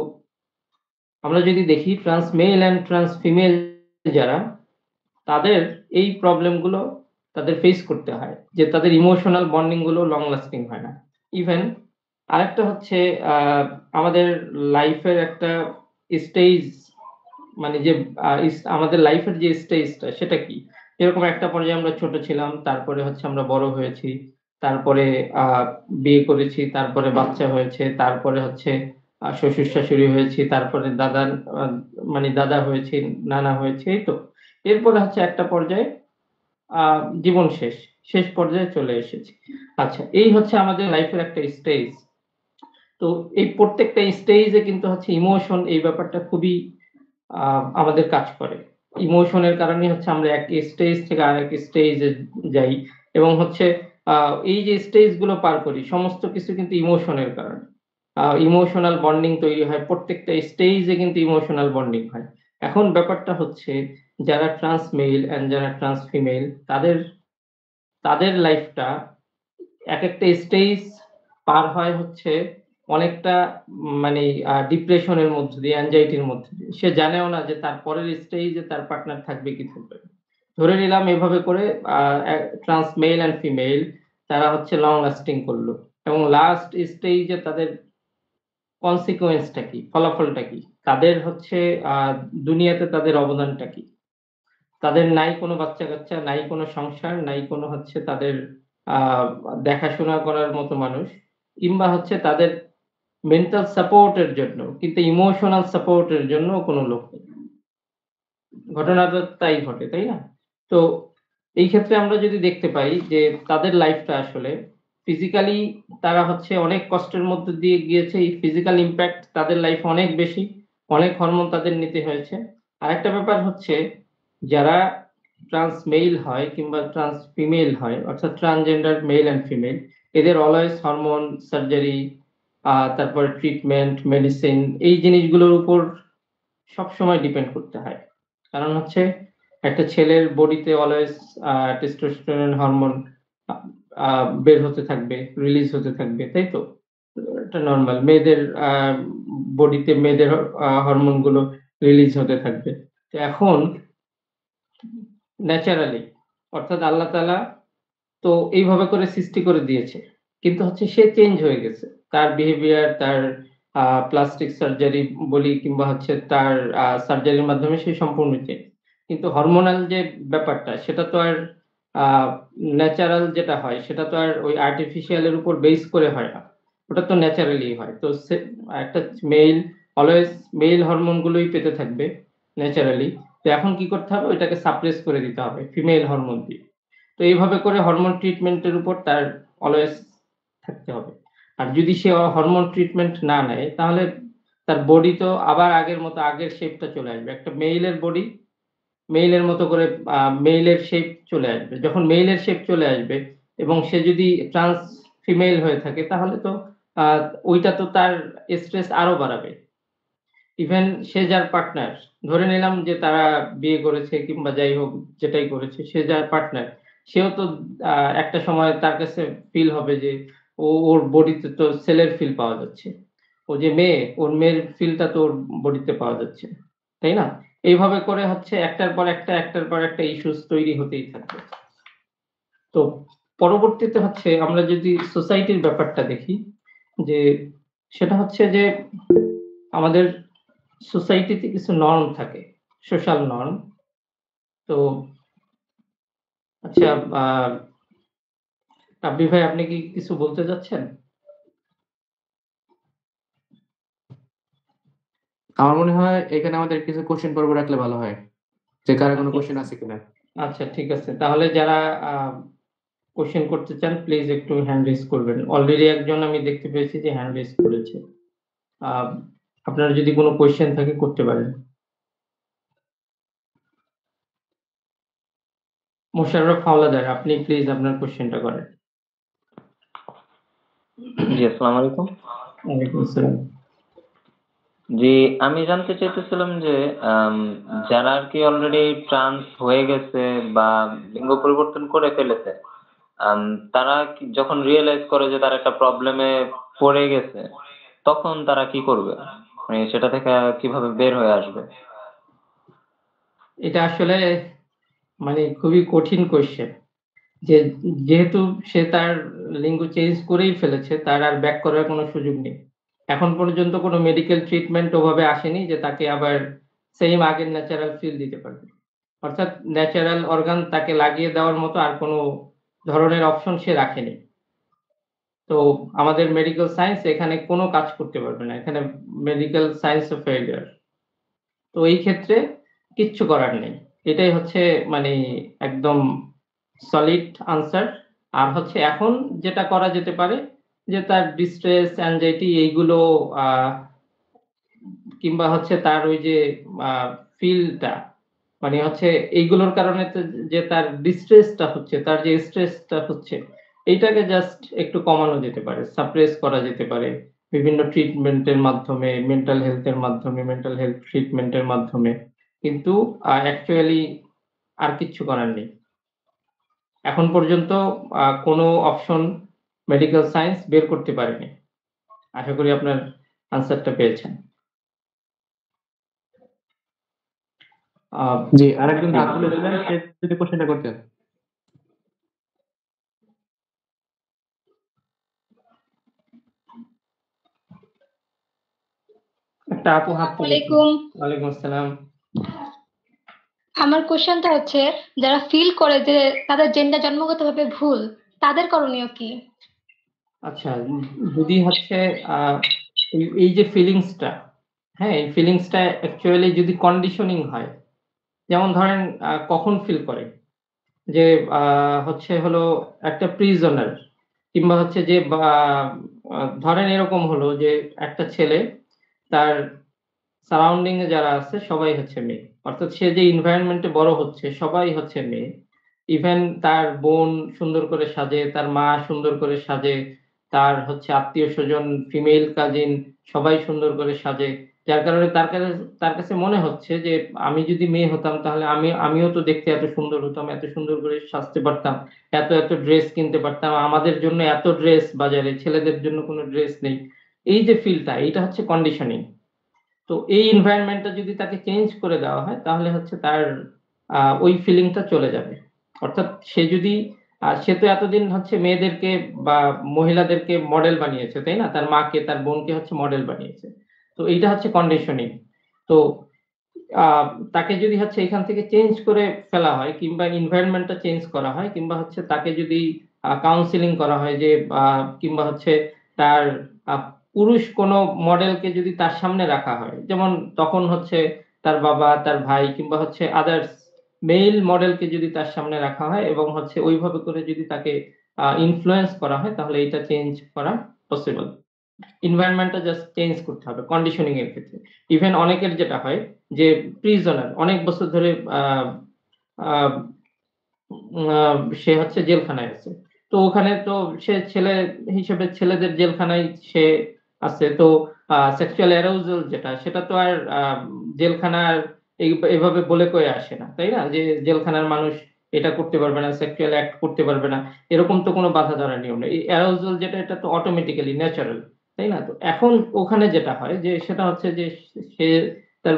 আমরা যদি দেখি trans male and trans female যারা, তাদের এই প্রবলেম গুলো তাদের ফেস করতে হয়। যে তাদের ইমোশনাল বন্ডিং গুলো লং লাস্টিং হয় না। ইভেন আরেকটা হচ্ছে আ আমাদের লাইফের একটা স্টেজ, মানে যে আমাদের লাইফের যে স্টেজটা সেটা কি? এরকম একটা পর্যায়ে আমরা ছোট ছিলাম, তারপরে হচ্ছে আমরা বড় হয়েছি। তারপরে আ বিয়ে করেছি, তারপরে বাচ্চা হয়েছে, তারপরে হচ্ছে শ্বশুর-শাশুড়ি হয়েছি, তারপরে আ মানে দাদা হয়েছি, নানা হয়েছি, এই তো। এরপরে হচ্ছে একটা পর্যায়ে আ জীবন শেষ। শেষ পর্যায়ে চলে এসেছি। আচ্ছা, এই হচ্ছে আমাদের লাইফের একটা স্টেজ। তো এই প্রত্যেকটা স্টেজে কিন্তু হচ্ছে ইমোশন এই ব্যাপারটা খুবই আ আমাদের কাজ করে। ইমোশনের কারণেই হচ্ছে আমরা এক স্টেজ থেকে আরেক স্টেজে যাই এবং হচ্ছে আ এই যে স্টেজ গুলো পার করি, সমস্ত কিছু কিন্তু ইমোশনের কারণে। ইমোশনাল বন্ডিং তৈরি হয়। প্রত্যেকটা স্টেজে কিন্তু ইমোশনাল বন্ডিং হয়। এখন ব্যাপারটা হচ্ছে যারা ট্রান্স মেল অ্যান্ড যারা ট্রান্স ফিমেল, তাদের লাইফটা একেকটা স্টেজ পার হয় হচ্ছে অনেকটা মানে ডিপ্রেশনের মধ্য দিয়ে, অ্যাংজাইটির মধ্য দিয়ে। সে জানেও না যে তার পরের স্টেজে তার পার্টনার থাকবে কি থাকবে না। ধরে নিলাম এভাবে করে আ এ ট্রান্স মেল অ্যান্ড ফিমেল তারা হচ্ছে লং লাস্টিং করল। এবং লাস্ট স্টেজে তাদের কনসিকুয়েন্স টা কি? ফলাফলটা কি? তাদের হচ্ছে আ দুনিয়াতে তাদের অবদানটা কি? তাদের নাই কোনো বাচ্চা-কাচ্চা, নাই কোনো সংসার, নাই কোনো হচ্ছে তাদের আ দেখাশোনা করার মতো মানুষ। কিংবা হচ্ছে তাদের মেন্টাল সাপোর্ট এর জন্য, কিন্তু ইমোশনাল সাপোর্ট এর জন্যও কোনো লোক নেই। ঘটনাটা তাই ঘটে, তাই না? তো এই ক্ষেত্রে আমরা যদি দেখতে পাই যে তাদের লাইফটা আসলে ফিজিক্যালি তারা হচ্ছে অনেক কষ্টের মধ্য দিয়ে গিয়েছে। এই ফিজিক্যাল ইমপ্যাক্ট তাদের লাইফে অনেক বেশি। অনেক হরমোন তাদের নিতে হয়েছে। আরেকটা ব্যাপার হচ্ছে যারা ট্রান্স মেল হয় কিংবা ট্রান্স ফিমেল হয়, অর্থাৎ ট্রান্সজেন্ডার মেল অ্যান্ড ফিমেল, এদের অলওয়েজ হরমোন, সার্জারি, তারপরে ট্রিটমেন্ট, মেডিসিন, এই জিনিসগুলোর উপর সবসময় ডিপেন্ড করতে হয়। কারণ হচ্ছে একটা ছেলের বডিতে অলওয়েজ টেস্টোস্টেরন হরমোন আ আ বের হতে থাকবে, রিলিজ হতে থাকবে, তাই তো? এটা নরমাল। মেয়েদের বডিতে মেয়েদের হরমোন গুলো রিলিজ হতে থাকবে। তো এখন ন্যাচারালি, অর্থাৎ আল্লাহ তাআলা তো এইভাবে করে সৃষ্টি করে দিয়েছে। কিন্তু হচ্ছে সে চেঞ্জ হয়ে গেছে। তার বিহেভিয়ার, তার প্লাস্টিক সার্জারি বলি কিংবা হচ্ছে তার সার্জারির মাধ্যমে সে সম্পূর্ণ চেঞ্জ। কিন্তু হরমোনাল যে ব্যাপারটা সেটা তো আর আ ন্যাচারাল যেটা হয় সেটা তো আর ওই আর্টিফিশিয়াল এর উপর বেস করে হয় না। ওটা তো ন্যাচারালি হয়। তো একটা মেইল অলওয়েজ মেইল হরমোন গুলোই পেতে থাকবে ন্যাচারালি। তো এখন কি করতে হবে? ওইটাকে সাপ্রেস করে দিতে হবে ফিমেল হরমোন দিয়ে। তো এইভাবে করে হরমোন ট্রিটমেন্টের উপর তার অলওয়েজ থাকতে হবে। আর যদি সে হরমোন ট্রিটমেন্ট না নেয় তাহলে তার বডি তো আবার আগের মতো আগের শেপটা চলে আসবে। একটা মেইলের বডি মেইলের মতো করে মেইলের শেপ চলে আসবে। যখন মেইলের শেপ চলে আসবে এবং সে যদি ট্রান্স ফিমেল হয়ে থাকে তাহলে তো আ ওইটা তো তার স্ট্রেস আরো বাড়াবে। ইভেন সে যার পার্টনার, ধরে নিলাম যে তারা বিয়ে করেছে কিংবা যাই হোক যেটাই করেছে, সে যার পার্টনার, সেও তো একটা সময় তার কাছে ফিল হবে যে ওর বডিতে তো ছেলের ফিল পাওয়া যাচ্ছে। ও যে মেয়ে, ওর মেয়ের ফিলটা তো ওর বডিতে পাওয়া যাচ্ছে। তাই না? এইভাবে করে হচ্ছে একটার পর একটা, একটার পর একটা ইস্যুস তৈরি হতেই থাকবে। তো পরবর্তীতে হচ্ছে আমরা যদি সোসাইটির ব্যাপারটা দেখি, যে সেটা হচ্ছে যে আমাদের সোসাইটিতে কিছু নরম থাকে, সোশ্যাল নরম। তো আচ্ছা, আ রাব্বি ভাই, আপনি কি কিছু বলতে চাচ্ছেন? আমার মনে হয় এখানে আমাদের কিছু কোশ্চেন পর্ব রাখলে ভালো হয়। যে কারো কোনো আচ্ছা, কোশ্চেন আছে কিনা? আচ্ছা ঠিক আছে। তাহলে যারা আ কোয়েশ্চেন করতে চান প্লিজ একটু হ্যান্ড রেইজ করবেন। অলরেডি একজন আমি দেখতে পেয়েছি যে হ্যান্ড রেইজ করেছে। আ আপনার যদি কোনো কোয়েশ্চেন থাকে করতে পারেন। মোশাররফ হাওলাদার, আপনি প্লিজ আপনার কোয়েশ্চেনটা করেন। জি, আসসালামু আলাইকুম। ওয়ালাইকুম আসসালাম। জি, আমি জানতে চাইতেছিলাম যে আম যারা আরকি অলরেডি ট্রান্স হয়ে গেছে বা লিঙ্গ পরিবর্তন করে ফেলেছে, আম তারা যখন রিয়ালাইজ করে যে তারা একটা প্রবলেমে পড়ে গেছে, তখন তারা কি করবে? মানে সেটা থেকে কিভাবে বের হয়ে আসবে? এটা আসলে মানে খুবই কঠিন কোয়েশ্চেন। যে যেহেতু সে তার লিঙ্গ চেঞ্জ করেই ফেলেছে, তার আর ব্যাক করার কোনো সুযোগ নেই। এখন পর্যন্ত কোনো মেডিকেল ট্রিটমেন্ট ওভাবে আসেনি যে তাকে আবার সেইম আগের ন্যাচারাল ফিল দিতে পারবে। অর্থাৎ ন্যাচারাল অর্গান তাকে লাগিয়ে দেওয়ার মতো আর কোনো ধরনের অপশন সে রাখেনি। তো আমাদের মেডিকেল সায়েন্স এখানে কোনো কাজ করতে পারবে না। এখানে মেডিকেল সায়েন্স ও ফেইলিউর। তো এই ক্ষেত্রে কিচ্ছু করার নেই। এটাই হচ্ছে মানে একদম সলিড আনসার। আর হচ্ছে এখন যেটা করা যেতে পারে যে তার ডিস্ট্রেস, অ্যাংজাইটি এইগুলো আ কিংবা হচ্ছে তার ওই যে আ ফিলটা মানে হচ্ছে এইগুলোর কারণে যে তার ডিস্ট্রেসটা হচ্ছে, তার যে স্ট্রেসটা হচ্ছে, এইটাকে জাস্ট একটু কমানো যেতে পারে। সাপ্রেস করা যেতে পারে। বিভিন্ন ট্রিটমেন্টের মাধ্যমে, মেন্টাল হেলথ এর মাধ্যমে, মেন্টাল হেলথ ট্রিটমেন্টের মাধ্যমে। কিন্তু অ্যাকচুয়ালি আর কিচ্ছু করার নেই। এখন পর্যন্ত কোনো অপশন মেডিকেল সায়েন্স বের করতে পারেনি। আশা করি আপনার আনসারটা পেয়েছেন। আ জি, আরেকজন হাত তুলেছিলেন, সে যদি কোশ্চেনটা করতেন। একটা আপু হাত তুলেছেন। ওয়ালাইকুম। ওয়ালাইকুম আসসালাম। আমার কোশ্চেনটা হচ্ছে, যারা ফিল করে যে তাদের জেন্ডার জন্মগতভাবে ভুল, তাদের করণীয় কি? আচ্ছা, যদি হচ্ছে আ এই যে ফিলিংসটা, হ্যাঁ? এই ফিলিংসটা অ্যাকচুয়ালি যদি কন্ডিশনিং হয়, যেমন ধরেন কখন ফিল করে? যে আ হচ্ছে হলো একটা প্রিজনার কিংবা হচ্ছে যে বা ধরেন এরকম হলো যে একটা ছেলে তার সারাউন্ডিং এ যারা আছে সবাই হচ্ছে মেয়ে। অর্থাৎ সে যে এনভায়রনমেন্ট এ বড় হচ্ছে সবাই হচ্ছে মেয়ে। ইভেন তার বোন সুন্দর করে সাজে, তার মা সুন্দর করে সাজে, তার হচ্ছে আত্মীয়স্বজন, ফিমেল কাজিন সবাই সুন্দর করে সাজে। যার কারণে তার কাছে মনে হচ্ছে যে আমি যদি মেয়ে হতাম তাহলে আমিও তো দেখতে এত সুন্দর হতাম, এত সুন্দর করে সাজতে পারতাম, এত ড্রেস কিনতে পারতাম। আমাদের জন্য এত ড্রেস বাজারে, ছেলেদের জন্য কোনো ড্রেস নেই। এই যে ফিলটা, এইটা হচ্ছে কন্ডিশনিং। তো এই এনভায়রনমেন্টটা যদি তাকে চেঞ্জ করে দেওয়া হয় তাহলে হচ্ছে তার ওই ফিলিংটা চলে যাবে। অর্থাৎ সে তো এতদিন হচ্ছে মেয়েদেরকে বা মহিলাদেরকে মডেল বানিয়েছে, তাই না? তার মাকে, তার বোনকে হচ্ছে মডেল বানিয়েছে। তো এইটা হচ্ছে কন্ডিশনিং। তো আ তাকে যদি হচ্ছে এখান থেকে চেঞ্জ করে ফেলা হয় কিংবা এনভায়রনমেন্টটা চেঞ্জ করা হয় কিংবা হচ্ছে তাকে যদি কাউন্সেলিং করা হয় যে আ কিংবা হচ্ছে তার আ পুরুষ কোনো মডেলকে যদি তার সামনে রাখা হয়, যেমন তখন হচ্ছে তার বাবা, তার ভাই কিংবা হচ্ছে আদার্স মেইল মডেলকে যদি তার সামনে রাখা হয় এবং হচ্ছে ওইভাবে করে যদি তাকে ইনফ্লুয়েন্স করা হয় তাহলে এইটা চেঞ্জ করা পসিবল। এনভায়রনমেন্টটা জাস্ট চেঞ্জ করতে হবে কন্ডিশনিং এর ক্ষেত্রে। ইভেন অনেকের যেটা হয় যে প্রিজনার অনেক বছর ধরে আ আ আ সে হচ্ছে জেলখানায় আছে। তো ওখানে তো সে ছেলে হিসেবে ছেলেদের জেলখানায় সে আছে। তো সেক্সুয়াল অ্যারাউজাল যেটা সেটা তো আর জেলখানার এভাবে বলে কয়ে আসে না, তাই না? যে জেলখানার মানুষ এটা করতে পারবে না, সেক্সুয়াল অ্যাক্ট করতে পারবে না, এরকম তো কোনো বাধা ধরার নিয়ম নেই। এই অ্যারাউজাল যেটা এটা তো অটোমেটিক্যালি ন্যাচারাল, তাই না? তো এখন ওখানে যেটা হয় যে সেটা হচ্ছে যে সে তার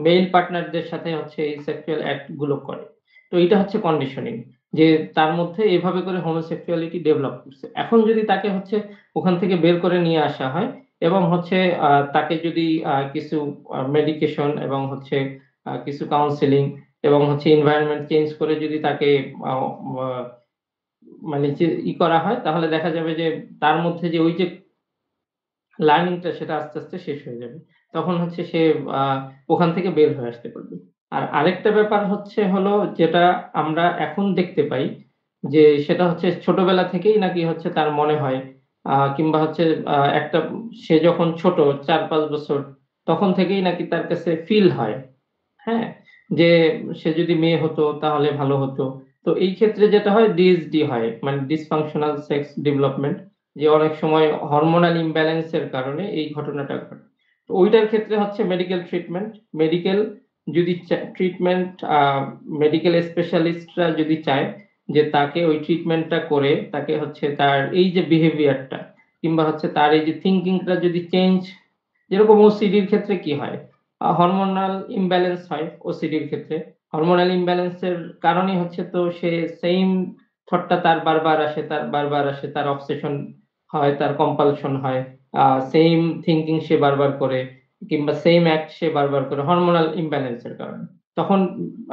মেইল পার্টনারদের সাথে হচ্ছে এই সেক্সুয়াল অ্যাক্ট গুলো করে। তো এটা হচ্ছে কন্ডিশনিং, যে তার মধ্যে এভাবে করে হোমোসেক্সুয়ালিটি ডেভেলপ করছে। এখন যদি তাকে হচ্ছে ওখান থেকে বের করে নিয়ে আসা হয় এবং হচ্ছে তাকে যদি কিছু মেডিকেশন এবং হচ্ছে কিছু কাউন্সেলিং এবং হচ্ছে এনভায়রনমেন্ট চেঞ্জ করে যদি তাকে আ আ মানে যে করা হয়, তাহলে দেখা যাবে যে তার মধ্যে যে ওই যে লার্নিংটা সেটা আস্তে, আস্তে শেষ হয়ে যাবে। তখন হচ্ছে সে আ ওখান থেকে বের হয়ে আসতে পারবে। আর আরেকটা ব্যাপার হলো যেটা আমরা এখন দেখতে পাই যে সেটা হচ্ছে ছোটবেলা থেকেই নাকি হচ্ছে তার মনে হয় কিংবা হচ্ছে একটা সে যখন ছোট ৪-৫ বছর তখন থেকেই নাকি তার কাছে ফিল হয়, হ্যাঁ? যে সে যদি মেয়ে হতো তাহলে ভালো হতো। তো এই ক্ষেত্রে যেটা হয় ডিএসডি হয়। মানে ডিসফাংশনাল সেক্স ডেভেলপমেন্ট, যে অনেক সময় হরমোনাল ইমব্যালেন্স এর কারণে এই ঘটনাটা ঘটে। তো ওইটার ক্ষেত্রে হচ্ছে মেডিকেল ট্রিটমেন্ট, মেডিকেল যদি ট্রিটমেন্ট মেডিকেল স্পেশালিস্টরা যদি চায় যে তাকে ওই ট্রিটমেন্টটা করে তাকে হচ্ছে তার এই যে বিহেভিয়ারটা কিংবা হচ্ছে তার এই যে থিংকিংটা যদি চেঞ্জ, যেরকম ওসিডির ক্ষেত্রে কি হয়? হরমোনাল ইমব্যালেন্স হয় ওসিডির ক্ষেত্রে। হরমোনাল ইমব্যালেন্স এর কারণেই হচ্ছে তো সে সেইম থটটা তার বারবার আসে, তার অবসেশন হয়, তার কম্পালশন হয়। সেইম থিংকিং সে বারবার করে কিংবা সেইম অ্যাক্ট সে বারবার করে হরমোনাল ইমব্যালেন্স এর কারণে। তখন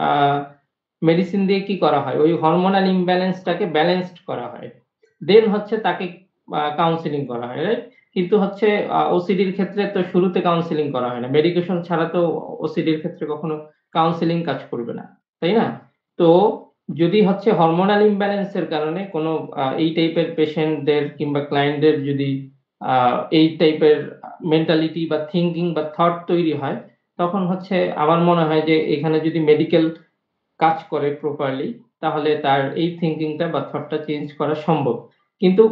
আ মেডিসিন দিয়ে কি করা হয়? ওই হরমোনাল ইমব্যালেন্সটাকে ব্যালেন্সড করা হয়। দেন হচ্ছে তাকে কাউন্সেলিং করা হয়, রাইট? কিন্তু হচ্ছে ওসিডির ক্ষেত্রে তো শুরুতে কাউন্সেলিং করা হয় না। মেডিকেশন ছাড়া তো ওসিডির ক্ষেত্রে কখনো কাউন্সেলিং কাজ করবে না। তাই না? তো যদি হচ্ছে হরমোনাল ইমব্যালেন্স এর কারণে কোনো এই টাইপের পেশেন্টদের কিংবা ক্লায়েন্টদের যদি আ এই টাইপের মেন্টালিটি বা থিংকিং বা থট তৈরি হয়, তখন হচ্ছে আমার মনে হয় যে এখানে যদি মেডিকেল কাজ করে প্রপারলি, তাহলে তার এই থিংকিংটা বা থটটা চেঞ্জ করা সম্ভব। কিন্তু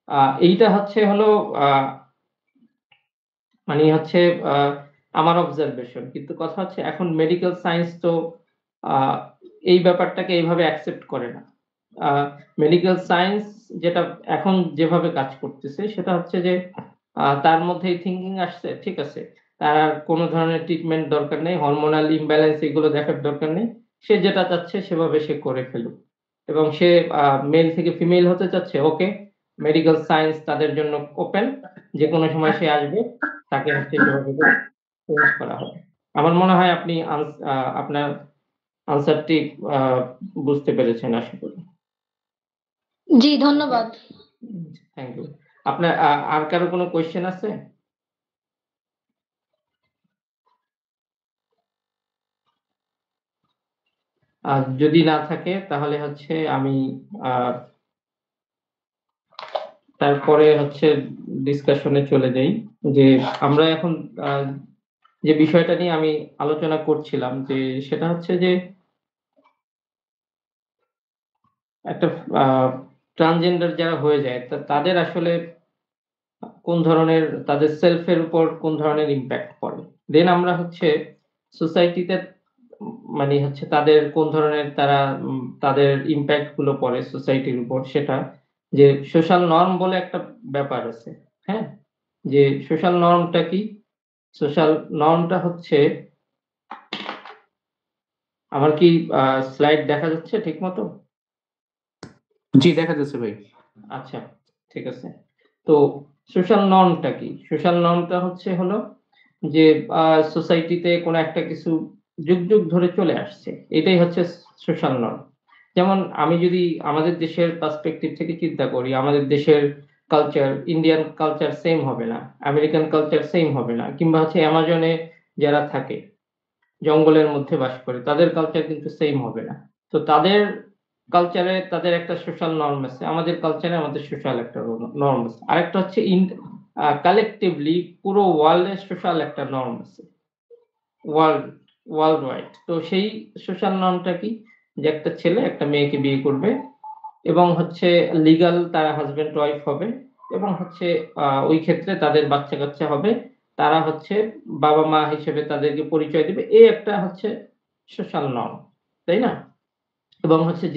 আ এইটা হলো আ মানে হচ্ছে আ আমার অবজারভেশন। কিন্তু কথা হচ্ছে এখন মেডিকেল সায়েন্স তো আ এই ব্যাপারটাকে এইভাবে অ্যাকসেপ্ট করে না। আ মেডিকেল সায়েন্স যেটা এখন যেভাবে কাজ করতেছে সেটা হচ্ছে যে তার মধ্যে এই থিংকিং আসছে, ঠিক আছে। তার আর কোন ধরনের ট্রিটমেন্ট দরকার নেই। হরমোনাল ইমব্যালেন্স এগুলো দেখার দরকার নেই। সে যেটা চাচ্ছে সেভাবে সে করে ফেলুক। এবং সে মেল থেকে ফিমেল হতে চাচ্ছে, ওকে। মেডিকেল সায়েন্স তাদের জন্য ওপেন। যেকোনো সময় সে আসবে। তাকে হচ্ছে সেভাবে করে চেঞ্জ করা হবে। আমার মনে হয় আপনি আপনার আনসারটি আ বুঝতে পেরেছেন আশা করি। জি, ধন্যবাদ। Thank you. আপনার আর কারো কোনো কোয়েশ্চেন আছে? যদি না থাকে তাহলে হচ্ছে আমি আ তারপরে হচ্ছে ডিসকাশনে চলে যাই। যে আমরা এখন আ যে বিষয়টা নিয়ে আমি আলোচনা করছিলাম যে সেটা হচ্ছে যে একটা আ ট্রান্সজেন্ডার যারা হয়ে যায় তাদের আসলে কোন ধরনের তাদের সেলফ এর উপর কোন ধরনের ইমপ্যাক্ট পড়ে। দেন আমরা হচ্ছে সোসাইটিতে মানে হচ্ছে তাদের কোন ধরনের তাদের ইমপ্যাক্ট গুলো পড়ে সোসাইটির উপর সেটা, যে সোশ্যাল নরম বলে একটা ব্যাপার আছে। হ্যাঁ? যে সোশ্যাল নরমটা কি? সোশ্যাল নরমটা হচ্ছে আমার কি স্লাইড দেখা যাচ্ছে ঠিকমতো? জি, দেখা যাচ্ছে ভাই। আচ্ছা, ঠিক আছে। তো সোশ্যাল নরমটা কি? সোশ্যাল নরমটা হলো যে সোসাইটিতে কোনো একটা কিছু যুগ, যুগ ধরে চলে আসছে। এটাই হচ্ছে সোশ্যাল নরম। যেমন আমি যদি আমাদের দেশের পার্সপেক্টিভ থেকে চিন্তা করি, আমাদের দেশের কালচার, ইন্ডিয়ান কালচার সেম হবে না। আমেরিকান কালচার সেম হবে না। কিংবা হচ্ছে অ্যামাজনে যারা থাকে, জঙ্গলের মধ্যে বাস করে, তাদের কালচার কিন্তু সেম হবে না। তো তাদের কালচারে তাদের একটা সোশ্যাল নরম আছে। আমাদের কালচারে আমাদের সোশ্যাল একটা নরম আছে। আরেকটা হচ্ছে কালেক্টিভলি পুরো ওয়ার্লড এর সোশ্যাল একটা নরম আছে। World world wide. তো সেই সোশ্যাল নরমটা কি? যে একটা ছেলে একটা মেয়েকে বিয়ে করবে এবং হচ্ছে লিগ্যাল তারা হাসব্যান্ড ওয়াইফ হবে এবং হচ্ছে ওই ক্ষেত্রে তাদের বাচ্চা-কাচ্চা হবে। তারা হচ্ছে বাবা-মা হিসেবে তাদেরকে পরিচয় দিবে। এই একটা হচ্ছে সোশ্যাল নরম, তাই না? এবং হচ্ছে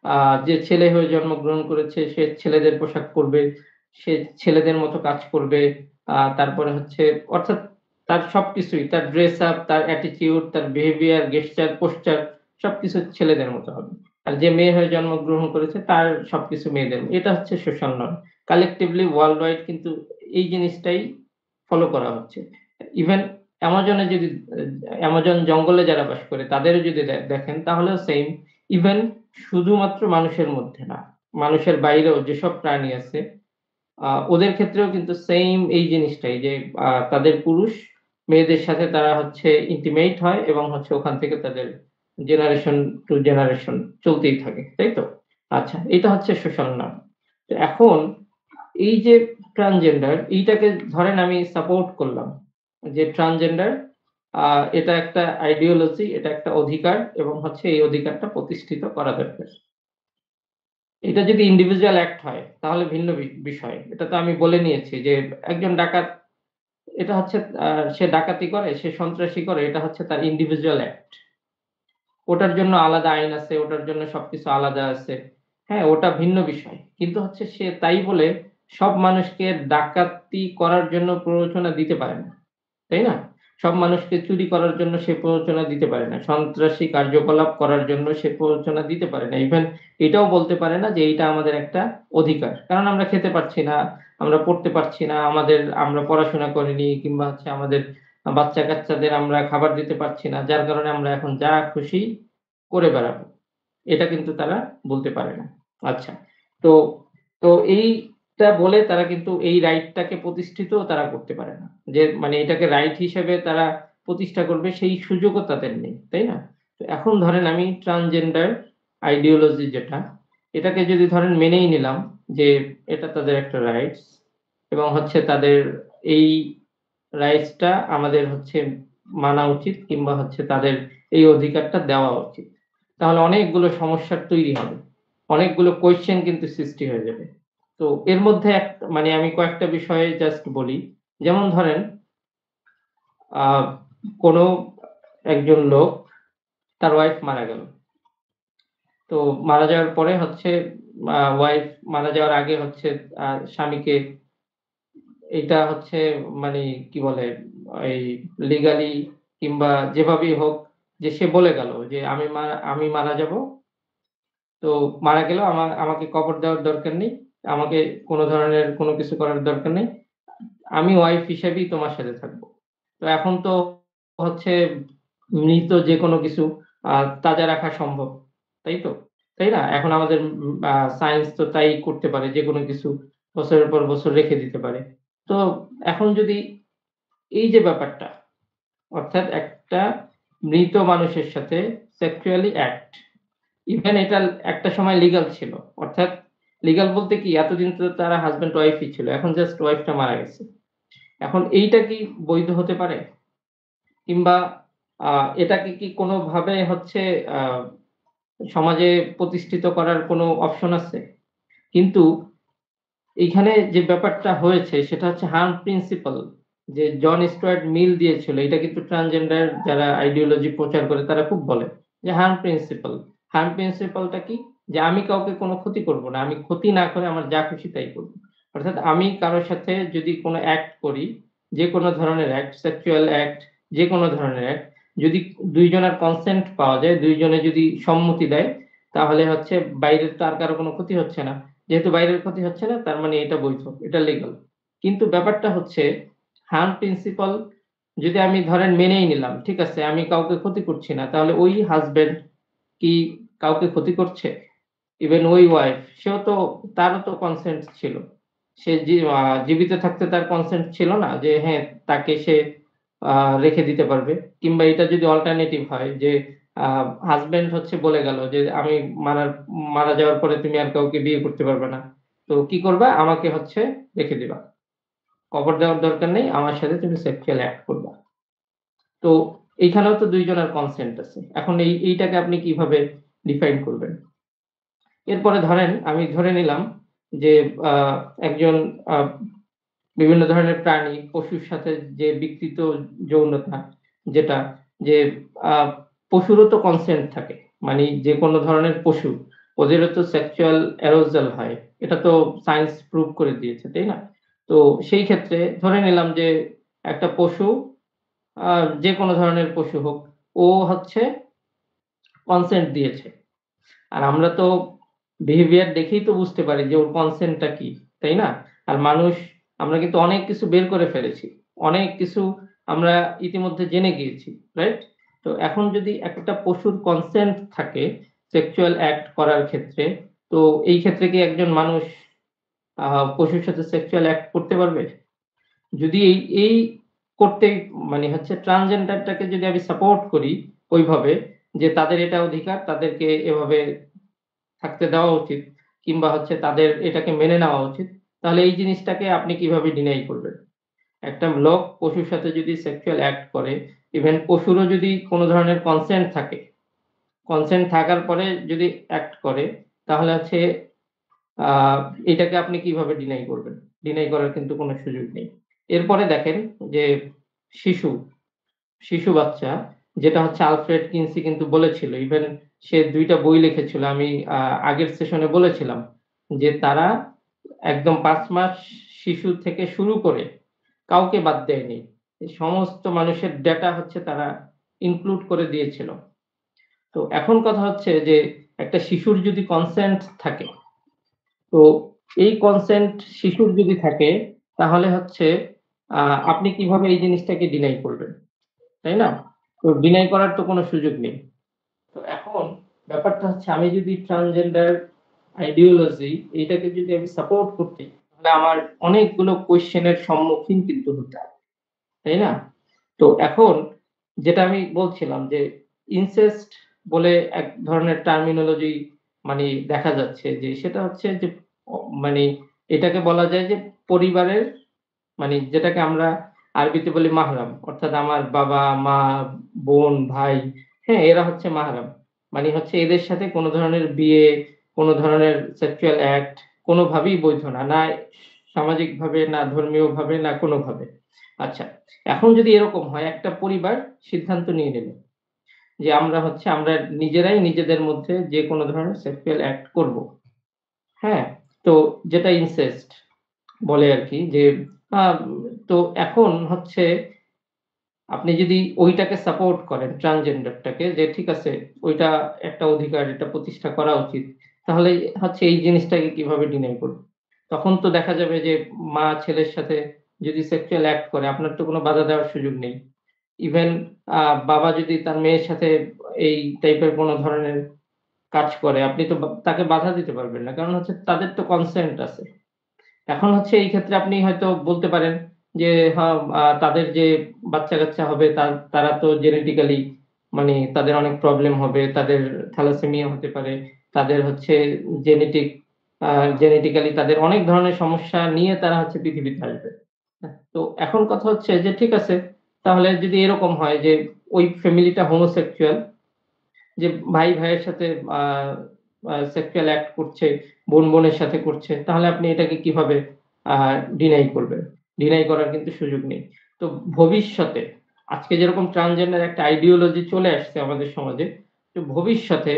আ যে ছেলে হয়ে জন্মগ্রহণ করেছে সে ছেলেদের পোশাক পরবে, সে ছেলেদের মতো কাজ করবে। তারপরে হচ্ছে অর্থাৎ তার সবকিছুই তার ড্রেস আপ, তার অ্যাটিটিউড, তার বিহেভিয়ার, গেস্টার, পোস্টার সবকিছু ছেলেদের মতো হবে। আর যে মেয়ে হয়ে জন্মগ্রহণ করেছে তার সবকিছু মেয়েদের এটা হচ্ছে সোশ্যাল নরম। কালেক্টিভলি ওয়ার্লড ওয়াইড কিন্তু এই জিনিসটাই ফলো করা হচ্ছে। ইভেন অ্যামাজনে যদি অ্যামাজন জঙ্গলে যারা বাস করে তাদেরও যদি দেখেন তাহলেও সেইম। ইভেন শুধুমাত্র মানুষের মধ্যে না, মানুষের বাইরেও যেসব প্রাণী আছে ওদের ক্ষেত্রেও কিন্তু সেইম এই জিনিসটাই যে তাদের পুরুষ মেয়েদের সাথে তারা হচ্ছে ইন্টিমেট হয় এবং হচ্ছে ওখান থেকে তাদের জেনারেশন টু জেনারেশন চলতেই থাকে। তাই তো? আচ্ছা, এটা হচ্ছে সোশ্যাল নরম। তো এখন এই যে ট্রান্সজেন্ডার এইটাকে ধরেন আমি সাপোর্ট করলাম যে ট্রান্সজেন্ডার এটা একটা আইডিওলজি, এটা একটা অধিকার এবং হচ্ছে এই অধিকারটা প্রতিষ্ঠিত করা দরকার। এটা যদি ইন্ডিভিজুয়াল অ্যাক্ট হয় তাহলে ভিন্ন বিষয়। এটা তো আমি বলে নিয়েছি যে একজন ডাকাত এটা হচ্ছে সে ডাকাতি করে, সে সন্ত্রাসী করে এটা হচ্ছে তার ইন্ডিভিজুয়াল অ্যাক্ট। ওটার জন্য আলাদা আইন আছে, ওটার জন্য সবকিছু আলাদা আছে। হ্যাঁ, ওটা ভিন্ন বিষয়। কিন্তু হচ্ছে সে তাই বলে সব মানুষকে ডাকাতি করার জন্য প্ররোচনা দিতে পারে না। তাই না? সব মানুষকে চুরি করার জন্য সে প্ররোচনা দিতে পারে না। সন্ত্রাসী কার্যকলাপ করার জন্য সে প্ররোচনা দিতে পারে না। ইভেন এটাও বলতে পারে না যে এইটা আমাদের একটা অধিকার। কারণ আমরা খেতে পারছি না, আমরা পড়তে পারছি না, আমরা পড়াশোনা করিনি কিংবা হচ্ছে আমাদের বাচ্চা-কাচ্চাদের আমরা খাবার দিতে পারছি না। যার কারণে আমরা এখন যা খুশি করে বেড়াবো। এটা কিন্তু তারা বলতে পারে না। আচ্ছা। তো তো এইটা বলে তারা কিন্তু এই রাইটটাকে প্রতিষ্ঠিতও তারা করতে পারে না। যে মানে এটাকে রাইট হিসেবে তারা প্রতিষ্ঠা করবে সেই সুযোগও তাদের নেই। তাই না? তো এখন ধরেন আমি ট্রান্সজেন্ডার আইডিওলজি যেটা, এটাকে যদি ধরেন মেনেই নিলাম যে এটা তাদের একটা রাইটস এবং হচ্ছে তাদের এই রাইটসটা আমাদের হচ্ছে মানা উচিত কিংবা হচ্ছে তাদের এই অধিকারটা দেওয়া উচিত। তাহলে অনেকগুলো সমস্যার তৈরি হবে। অনেকগুলো কোয়েশ্চেন কিন্তু সৃষ্টি হয়ে যাবে। তো এর মধ্যে মানে আমি কয়েকটা বিষয়ে জাস্ট বলি। যেমন ধরেন আ কোনো একজন লোক তার ওয়াইফ মারা গেল। তো মারা যাওয়ার পরে হচ্ছে ওয়াইফ মারা যাওয়ার আগে হচ্ছে স্বামীকে এটা হচ্ছে মানে কি বলে এই লিগালি কিংবা যেভাবেই হোক যে সে বলে গেল যে আমি মারা যাবো। তো মারা গেলেও আমাকে কবর দেওয়ার দরকার নেই। আমাকে কোন ধরনের কোন কিছু করার দরকার নেই। আমি ওয়াইফ হিসেবেই তোমার সাথে থাকবো। তো এখন তো হচ্ছে মৃত যেকোনো কিছু আ তাজা রাখা সম্ভব। তাই তো? তাই না? এখন আমাদের সায়েন্স তো তাই করতে পারে। যেকোনো কিছু বছরের পর বছর রেখে দিতে পারে। তো এখন যদি এই যে ব্যাপারটা অর্থাৎ একটা মৃত মানুষের সাথে সেক্সুয়ালি অ্যাক্ট ইভেন এটা একটা সময় লিগ্যাল ছিল। অর্থাৎ লিগ্যাল বলতে কি এতদিন তো তারা হাসব্যান্ড ওয়াইফই ছিল। এখন জাস্ট ওয়াইফটা মারা গেছে। এখন এইটা কি বৈধ হতে পারে? কিংবা আ এটাকে কি কোনোভাবে হচ্ছে আ সমাজে প্রতিষ্ঠিত করার কোনো অপশন আছে? কিন্তু এইখানে যে ব্যাপারটা হয়েছে সেটা হচ্ছে হার্ম প্রিন্সিপল যে জন স্টুয়ার্ট মিল দিয়েছিল। এটা কিন্তু ট্রান্সজেন্ডার যারা আইডিওলজি প্রচার করে তারা খুব বলে যে হার্ম প্রিন্সিপল। হার্ম প্রিন্সিপলটা কি? যে আমি কাউকে কোনো ক্ষতি করব না। আমি ক্ষতি না করে আমার যা খুশি তাই করব। অর্থাৎ আমি কারো সাথে যদি কোনো অ্যাক্ট করি, যেকোনো ধরনের অ্যাক্ট, সেক্সুয়াল অ্যাক্ট, যেকোনো ধরনের অ্যাক্ট যদি ২ জনের কনসেন্ট পাওয়া যায়, ২ জনে যদি সম্মতি দেয় তাহলে হচ্ছে বাইরের তো আর কারো কোনো ক্ষতি হচ্ছে না। যেহেতু বাইরের ক্ষতি হচ্ছে না তার মানে এটা বৈধ, এটা লিগ্যাল। কিন্তু ব্যাপারটা হচ্ছে হার্ম প্রিন্সিপাল যদি আমি ধরেন মেনেই নিলাম, ঠিক আছে আমি কাউকে ক্ষতি করছি না। তাহলে ওই হাসব্যান্ড কি কাউকে ক্ষতি করছে? ইভেন ওই ওয়াইফ সেও তো তারও তো কনসেন্ট ছিল। সে জীবিত থাকতে তার কনসেন্ট ছিল না যে হ্যাঁ, তাকে সে আ রেখে দিতে পারবে। কিংবা এটা যদি অল্টারনেটিভ হয় যে হাসব্যান্ড হচ্ছে বলে গেল যে আমি মারা যাওয়ার পরে তুমি আর কাউকে বিয়ে করতে পারবে না। তো কি করবা? আমাকে হচ্ছে রেখে দিবা। কবর দেওয়ার দরকার নেই। আমার সাথে তুমি সেক্সুয়াল অ্যাক্ট করবা। তো এইখানেও তো ২ জনের কনসেন্ট আছে। এখন এইটাকে আপনি কিভাবে ডিফাইন করবেন? এরপরে ধরেন আমি ধরে নিলাম যে একজন বিভিন্ন ধরনের প্রাণী পশুর সাথে যে বিকৃত যৌনতা, যেটা যে পশুরও তো কনসেন্ট থাকে, মানে যে কোনো ধরনের পশু ওদেরও তো সেক্সুয়াল অ্যারোজাল হয়, এটা তো সায়েন্স প্রুভ করে দিয়েছে, তাই না? তো সেই ক্ষেত্রে ধরে নিলাম যে একটা পশু, যে কোনো ধরনের পশু হোক, ও হচ্ছে কনসেন্ট দিয়েছে। আর আমরা তো বিহেভিয়ার দেখেই তো বুঝতে পারি যে ওর কনসেন্টটা কি, তাই না? আর মানুষ, আমরা কিন্তু অনেক কিছু বের করে ফেলেছি। অনেক কিছু আমরা ইতিমধ্যে জেনে গিয়েছি, রাইট? তো এখন যদি একটা পশুর কনসেন্ট থাকে সেক্সুয়াল অ্যাক্ট করার ক্ষেত্রে, তো এই ক্ষেত্রে কি একজন মানুষ পশুর সাথে সেক্সুয়াল অ্যাক্ট করতে পারবে? যদি এই করতে, মানে হচ্ছে ট্রান্সজেন্ডারটাকে যদি আমি সাপোর্ট করি ওইভাবে, যে তাদের এটা অধিকার, তাদেরকে এভাবে থাকতে দেওয়া উচিত, কিংবা হচ্ছে তাদের এটাকে মেনে নেওয়া উচিত, তাহলে এই জিনিসটাকে আপনি কিভাবে ডিনাই করবেন? একটা লোক পশুর সাথে যদি সেক্সুয়াল অ্যাক্ট করে, ইভেন পশুরও যদি কোনো ধরনের কনসেন্ট থাকে, কনসেন্ট থাকার পরে যদি অ্যাক্ট করে, তাহলে হচ্ছে আ এটাকে আপনি কিভাবে ডিনাই করবেন? ডিনাই করার কিন্তু কোনো সুযোগ নেই। এরপরে দেখেন যে শিশু, শিশু বাচ্চা, যেটা হচ্ছে আলফ্রেড কিনসি কিন্তু বলেছিল। ইভেন সে ২ টা বই লিখেছিল। আমি আগের সেশনে বলেছিলাম যে তারা একদম ৫ মাস শিশু থেকে শুরু করে কাউকে বাদ দেয়নি। এই সমস্ত মানুষের ডেটা হচ্ছে তারা ইনক্লুড করে দিয়েছিল। তো এখন কথা হচ্ছে যে একটা শিশুর যদি কনসেন্ট থাকে, তো এই কনসেন্ট শিশুর যদি থাকে, তাহলে হচ্ছে আ আপনি কিভাবে এই জিনিসটাকে ডিনাই করবেন? তাই না? তো ডিনাই করার তো কোনো সুযোগ নেই। তো এখন ব্যাপারটা হচ্ছে, আমি যদি ট্রান্সজেন্ডার আইডিওলজি এইটাকে যদি আমি সাপোর্ট করতে, তাহলে আমার অনেকগুলো কোয়েশ্চেন এর সম্মুখীন কিন্তু হতে হবে। তাই না? তো এখন যেটা আমি বলছিলাম যে ইনসেস্ট বলে এক ধরনের টার্মিনোলজি মানে দেখা যাচ্ছে, যে সেটা হচ্ছে যে মানে এটাকে বলা যায় যে পরিবারের, মানে যেটাকে আমরা আরবিতে বলি মাহরাম। অর্থাৎ আমার বাবা, মা, বোন, ভাই, হ্যাঁ? এরা হচ্ছে মাহরাম। মানে হচ্ছে এদের সাথে কোন ধরনের বিয়ে, কোন ধরনের সেক্সুয়াল অ্যাক্ট কোনভাবেই বৈধ না। না সামাজিকভাবে, না ধর্মীয়ভাবে, না কোনভাবে। আচ্ছা, এখন যদি এরকম হয়, একটা পরিবার সিদ্ধান্ত নিয়ে নিল যে আমরা নিজেরাই নিজেদের মধ্যে যেকোনো ধরনের সেক্সুয়াল অ্যাক্ট করব। হ্যাঁ? তো যেটা ইনসেস্ট বলে আরকি, যে আ তো এখন হচ্ছে আপনি যদি ওইটাকে সাপোর্ট করেন, ট্রান্সজেন্ডারটাকে, যে ঠিক আছে ওইটা একটা অধিকার, এটা প্রতিষ্ঠা করা উচিত। তাহলে হচ্ছে এই জিনিসটাকে কিভাবে ডিনাই করব? তখন তো দেখা যাবে যে মা ছেলের সাথে যদি সেক্সুয়াল অ্যাক্ট করে, আপনার তো কোনো বাধা দেওয়ার সুযোগ নেই। ইভেন আ বাবা যদি তার মেয়ের সাথে এই টাইপের কোন ধরনের কাজ করে, আপনি তো তাকে বাধা দিতে পারবেন না। কারণ হচ্ছে তাদের তো কনসেন্ট আছে। এখন হচ্ছে এই ক্ষেত্রে আপনি হয়তো বলতে পারেন যে তাদের যে বাচ্চা-কাচ্চা হবে, তারা তো জেনেটিক্যালি, মানে তাদের অনেক প্রবলেম হবে। তাদের থ্যালাসেমিয়া হতে পারে। তাদের হচ্ছে জেনেটিক আ জেনেটিক্যালি তাদের অনেক ধরনের সমস্যা নিয়ে তারা হচ্ছে পৃথিবীতে আসবে। তো এখন কথা হচ্ছে যে ঠিক আছে, তাহলে যদি এরকম হয় যে ওই ফ্যামিলিটা হোমোসেক্সুয়াল, যে ভাই ভাইয়ের সাথে আ আ সেক্সুয়াল অ্যাক্ট করছে, বোন বোনের সাথে করছে, তাহলে আপনি এটাকে কিভাবে আ ডিনাই করবেন? ডিনাই করার কিন্তু সুযোগ নেই। তো ভবিষ্যতে, আজকে যেরকম ট্রান্সজেন্ডার একটা আইডিওলজি চলে আসছে আমাদের সমাজে, তো ভবিষ্যতে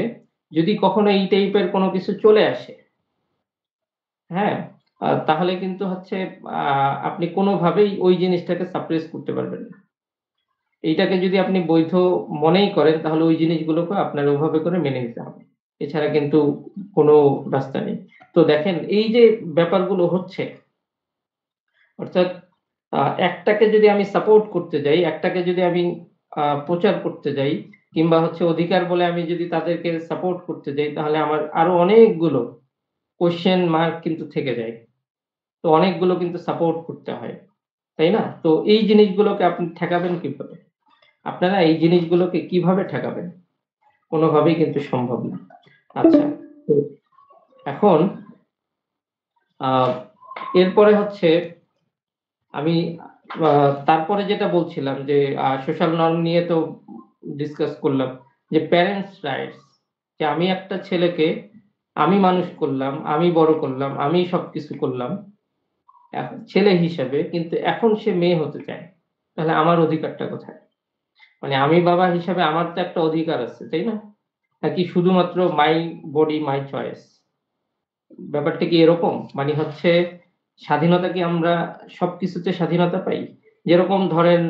যদি কখনো এই টাইপের কোনো কিছু চলে আসে, হ্যাঁ? তাহলে কিন্তু হচ্ছে আ আপনি কোনোভাবেই ওই জিনিসটাকে সাপ্রেস করতে পারবেন না। এইটাকে যদি আপনি বৈধ মনেই করেন, তাহলে ওই জিনিসগুলোকে আপনার ওভাবে করে মেনে নিতে হবে। এছাড়া কিন্তু কোনো রাস্তা নেই। তো দেখেন এই যে ব্যাপারগুলো হচ্ছে, অর্থাৎ আ একটাকে যদি আমি সাপোর্ট করতে যাই, একটাকে যদি আমি প্রচার করতে যাই, কিংবা হচ্ছে অধিকার বলে আমি যদি তাদেরকে সাপোর্ট করতে যাই, তাহলে আমার আরো অনেকগুলো কোয়েশ্চেন মার্ক কিন্তু থেকে যায়। তো অনেকগুলো কিন্তু সাপোর্ট করতে হয়। তাই না? তো এই জিনিসগুলোকে আপনি ঠেকাবেন কিভাবে? আপনারা এই জিনিসগুলোকে কিভাবে ঠেকাবেন? কোনোভাবেই কিন্তু সম্ভব না। আচ্ছা, তো এখন আ এরপরে হচ্ছে আমি আ তারপরে যেটা বলছিলাম যে সোশ্যাল নরম নিয়ে তো ডিসকাস করলাম যে প্যারেন্টস রাইটস, যে আমি একটা ছেলেকে আমি মানুষ করলাম, আমি বড় করলাম, আমি সবকিছু করলাম এখন ছেলে হিসেবে, কিন্তু এখন সে মেয়ে হতে চায়। তাহলে আমার অধিকারটা কোথায়? মানে আমি বাবা হিসাবে আমার তো একটা অধিকার আছে, তাই না? নাকি শুধুমাত্র মাই বডি মাই চয়েস? ব্যাপারটা কি এরকম? মানে হচ্ছে স্বাধীনতা কি আমরা সবকিছুতে স্বাধীনতা পাই? যেরকম ধরেন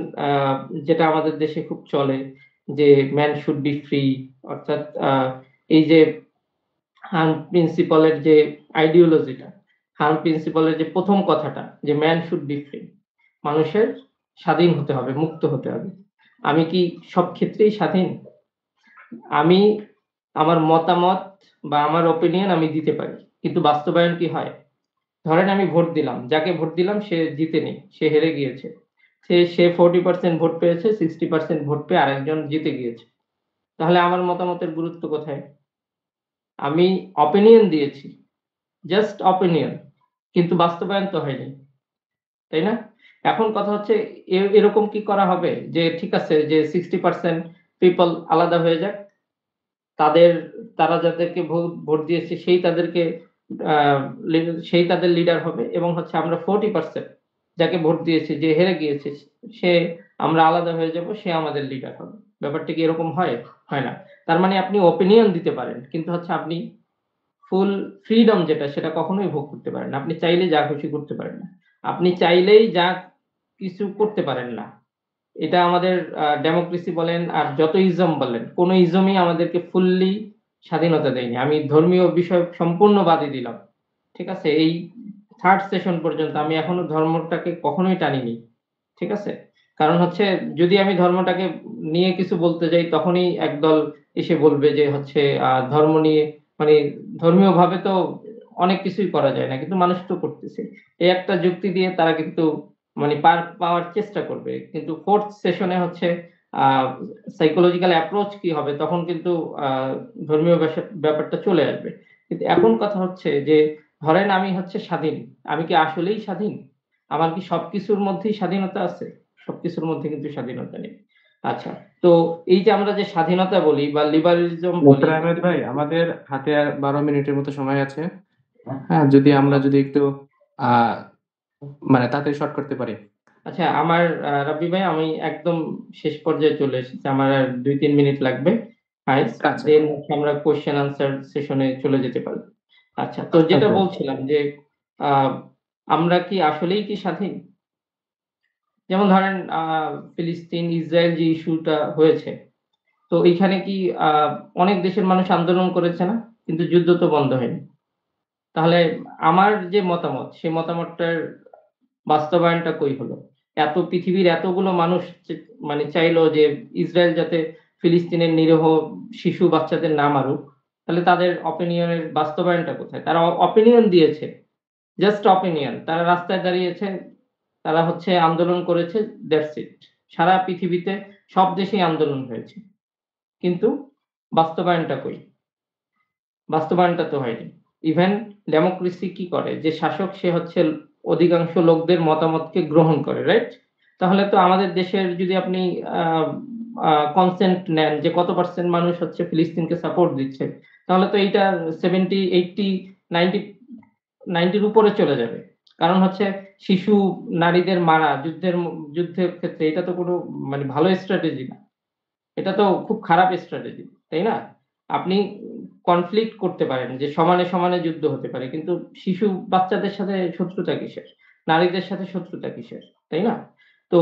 যেটা আমাদের দেশে খুব চলে যে ম্যান শুড বি ফ্রি, অর্থাৎ এই যে হার্ম প্রিন্সিপালের যে আইডিওলজিটা, হার্ম প্রিন্সিপালের যে প্রথম কথাটা যে ম্যান শুড বি ফ্রি, মানুষের স্বাধীন হতে হবে, মুক্ত হতে হবে। আমি কি সব ক্ষেত্রেই স্বাধীন? আমি আমার মতামত বা আমার ওপিনিয়ন আমি দিতে পারি, কিন্তু বাস্তবায়ন কি হয়? ধরেন আমি ভোট দিলাম, যাকে ভোট দিলাম সে জিতেনি, সে হেরে গিয়েছে। সে 40% ভোট পেয়েছে, 60% ভোট পেয়ে আরেকজন জিতে গিয়েছে। তাহলে আমার মতামতের গুরুত্ব কোথায়? আমি অপিনিয়ন দিয়েছি, জাস্ট অপিনিয়ন, কিন্তু বাস্তবায়ন তো হয়নি, তাই না? এখন কথা হচ্ছে এরকম কি করা হবে যে ঠিক আছে যে 60% পিপল আলাদা হয়ে যাক, তাদের তারা যাদেরকে ভোট দিয়েছে সেই তাদের লিডার হবে, এবং হচ্ছে আমরা 40% যাকে ভোট দিয়েছি যে হেরে গিয়েছে সে আমরা আলাদা হয়ে যাব, সে আমাদের লিডার হবে। ব্যাপারটা কি এরকম হয়? হয় না। তার মানে আপনি ওপিনিয়ন দিতে পারেন, কিন্তু হচ্ছে আপনি ফুল ফ্রিডম যেটা সেটা কখনোই ভোগ করতে পারেন না। আপনি চাইলে যা খুশি করতে পারেন না। আপনি চাইলেই যা কিছু করতে পারেন না। এটা আমাদের ডেমোক্রেসি বলেন আর যত ইজম বলেন, কোন ইজমই আমাদেরকে ফুললি স্বাধীনতা দেয়নি। আমি ধর্মীয় বিষয় সম্পূর্ণ বাদই দিলাম। ঠিক আছে? এই 3rd সেশন পর্যন্ত আমি এখনো ধর্মটাকে কখনোই টানিনি। ঠিক আছে? কারণ হচ্ছে যদি আমি ধর্মটাকে নিয়ে কিছু বলতে যাই তখনই একদল এসে বলবে যে হচ্ছে ধর্ম নিয়ে মানে ধর্মীয়ভাবে তো অনেক কিছুই করা যায় না। কিন্তু মানুষ তো করতেছে। এই একটা যুক্তি দিয়ে তারা কিন্তু মানে পার পাওয়ার চেষ্টা করবে। কিন্তু 4th সেশনে হচ্ছে আ সাইকোলজিক্যাল অ্যাপ্রোচ কি হবে তখন কিন্তু আ ধর্মীয় ব্যাপারটা চলে আসবে। কিন্তু এখন কথা হচ্ছে যে ধরেন আমি হচ্ছে স্বাধীন। আমি কি আসলেই স্বাধীন? আমার কি সবকিছুর মধ্যেই স্বাধীনতা আছে? সবকিছুর মধ্যে কিন্তু স্বাধীনতা নেই। আচ্ছা, তো এই যে আমরা যে স্বাধীনতা বলি বা লিবারালিজম বলি, মোস্তার আহমেদ ভাই, আমাদের হাতে আর 12 মিনিটের মতো সময় আছে। হ্যাঁ, যদি একটু আহ মানে তাড়াতাড়ি শর্ট করতে পারি। আচ্ছা আমার রাব্বি ভাই আমি একদম শেষ পর্যায়ে চলে এসেছি। আমার আর ২-৩ মিনিট লাগবে হাইয়েস্ট। আচ্ছা। দেন হচ্ছে আমরা কোয়েশ্চেন আনসার সেশনে চলে যেতে পারি। আচ্ছা, তো যেটা ওকে। বলছিলাম যে আ আমরা কি আসলেই কি স্বাধীন? যেমন ধরেন ফিলিস্তিন ইসরায়েল যে ইস্যুটা হয়েছে, তো এইখানে কি আ অনেক দেশের মানুষ আন্দোলন করেছে না? কিন্তু যুদ্ধ তো বন্ধ হয়নি। তাহলে আমার যে মতামত, সেই মতামতটার বাস্তবায়নটা কই হলো? পৃথিবীর এতগুলো মানুষ মানে চাইলো যে ইসরায়েল যাতে ফিলিস্তিনের নিরীহ শিশু বাচ্চাদের না মারুক, তাহলে তাদের অপিনিয়ন এর বাস্তবায়নটা কোথায়? তারা অপিনিয়ন দিয়েছে, জাস্ট অপিনিয়ন। তারা রাস্তায় দাঁড়িয়েছে, তারা হচ্ছে আন্দোলন করেছে, দ্যাটস ইট। সারা পৃথিবীতে সব দেশেই আন্দোলন হয়েছে। কিন্তু বাস্তবায়নটা কই? বাস্তবায়নটা তো হয়নি। ইভেন ডেমোক্রেসি কি করে? যে শাসক সে হচ্ছে অধিকাংশ লোকদের মতামতকে গ্রহণ করে, রাইট? তাহলে তো আমাদের দেশের যদি আপনি আ আ কনসেন্ট নেন যে কত পার্সেন্ট মানুষ হচ্ছে ফিলিস্তিনকে সাপোর্ট দিচ্ছে, তাহলে তো এইটা 70, 80, 90, 90 র উপরে চলে যাবে। কারণ হচ্ছে শিশু, নারীদের মারা যুদ্ধের ক্ষেত্রে এটা তো কোনো মানে ভালো স্ট্র্যাটেজি না। এটা তো খুব খারাপ স্ট্র্যাটেজি, তাই না? আপনি কনফ্লিক্ট করতে পারেন যে সমানে, সমানে যুদ্ধ হতে পারে। কিন্তু শিশু বাচ্চাদের সাথে শত্রুতা কিসের? নারীদের সাথে শত্রুতা কিসের? তাই না? তো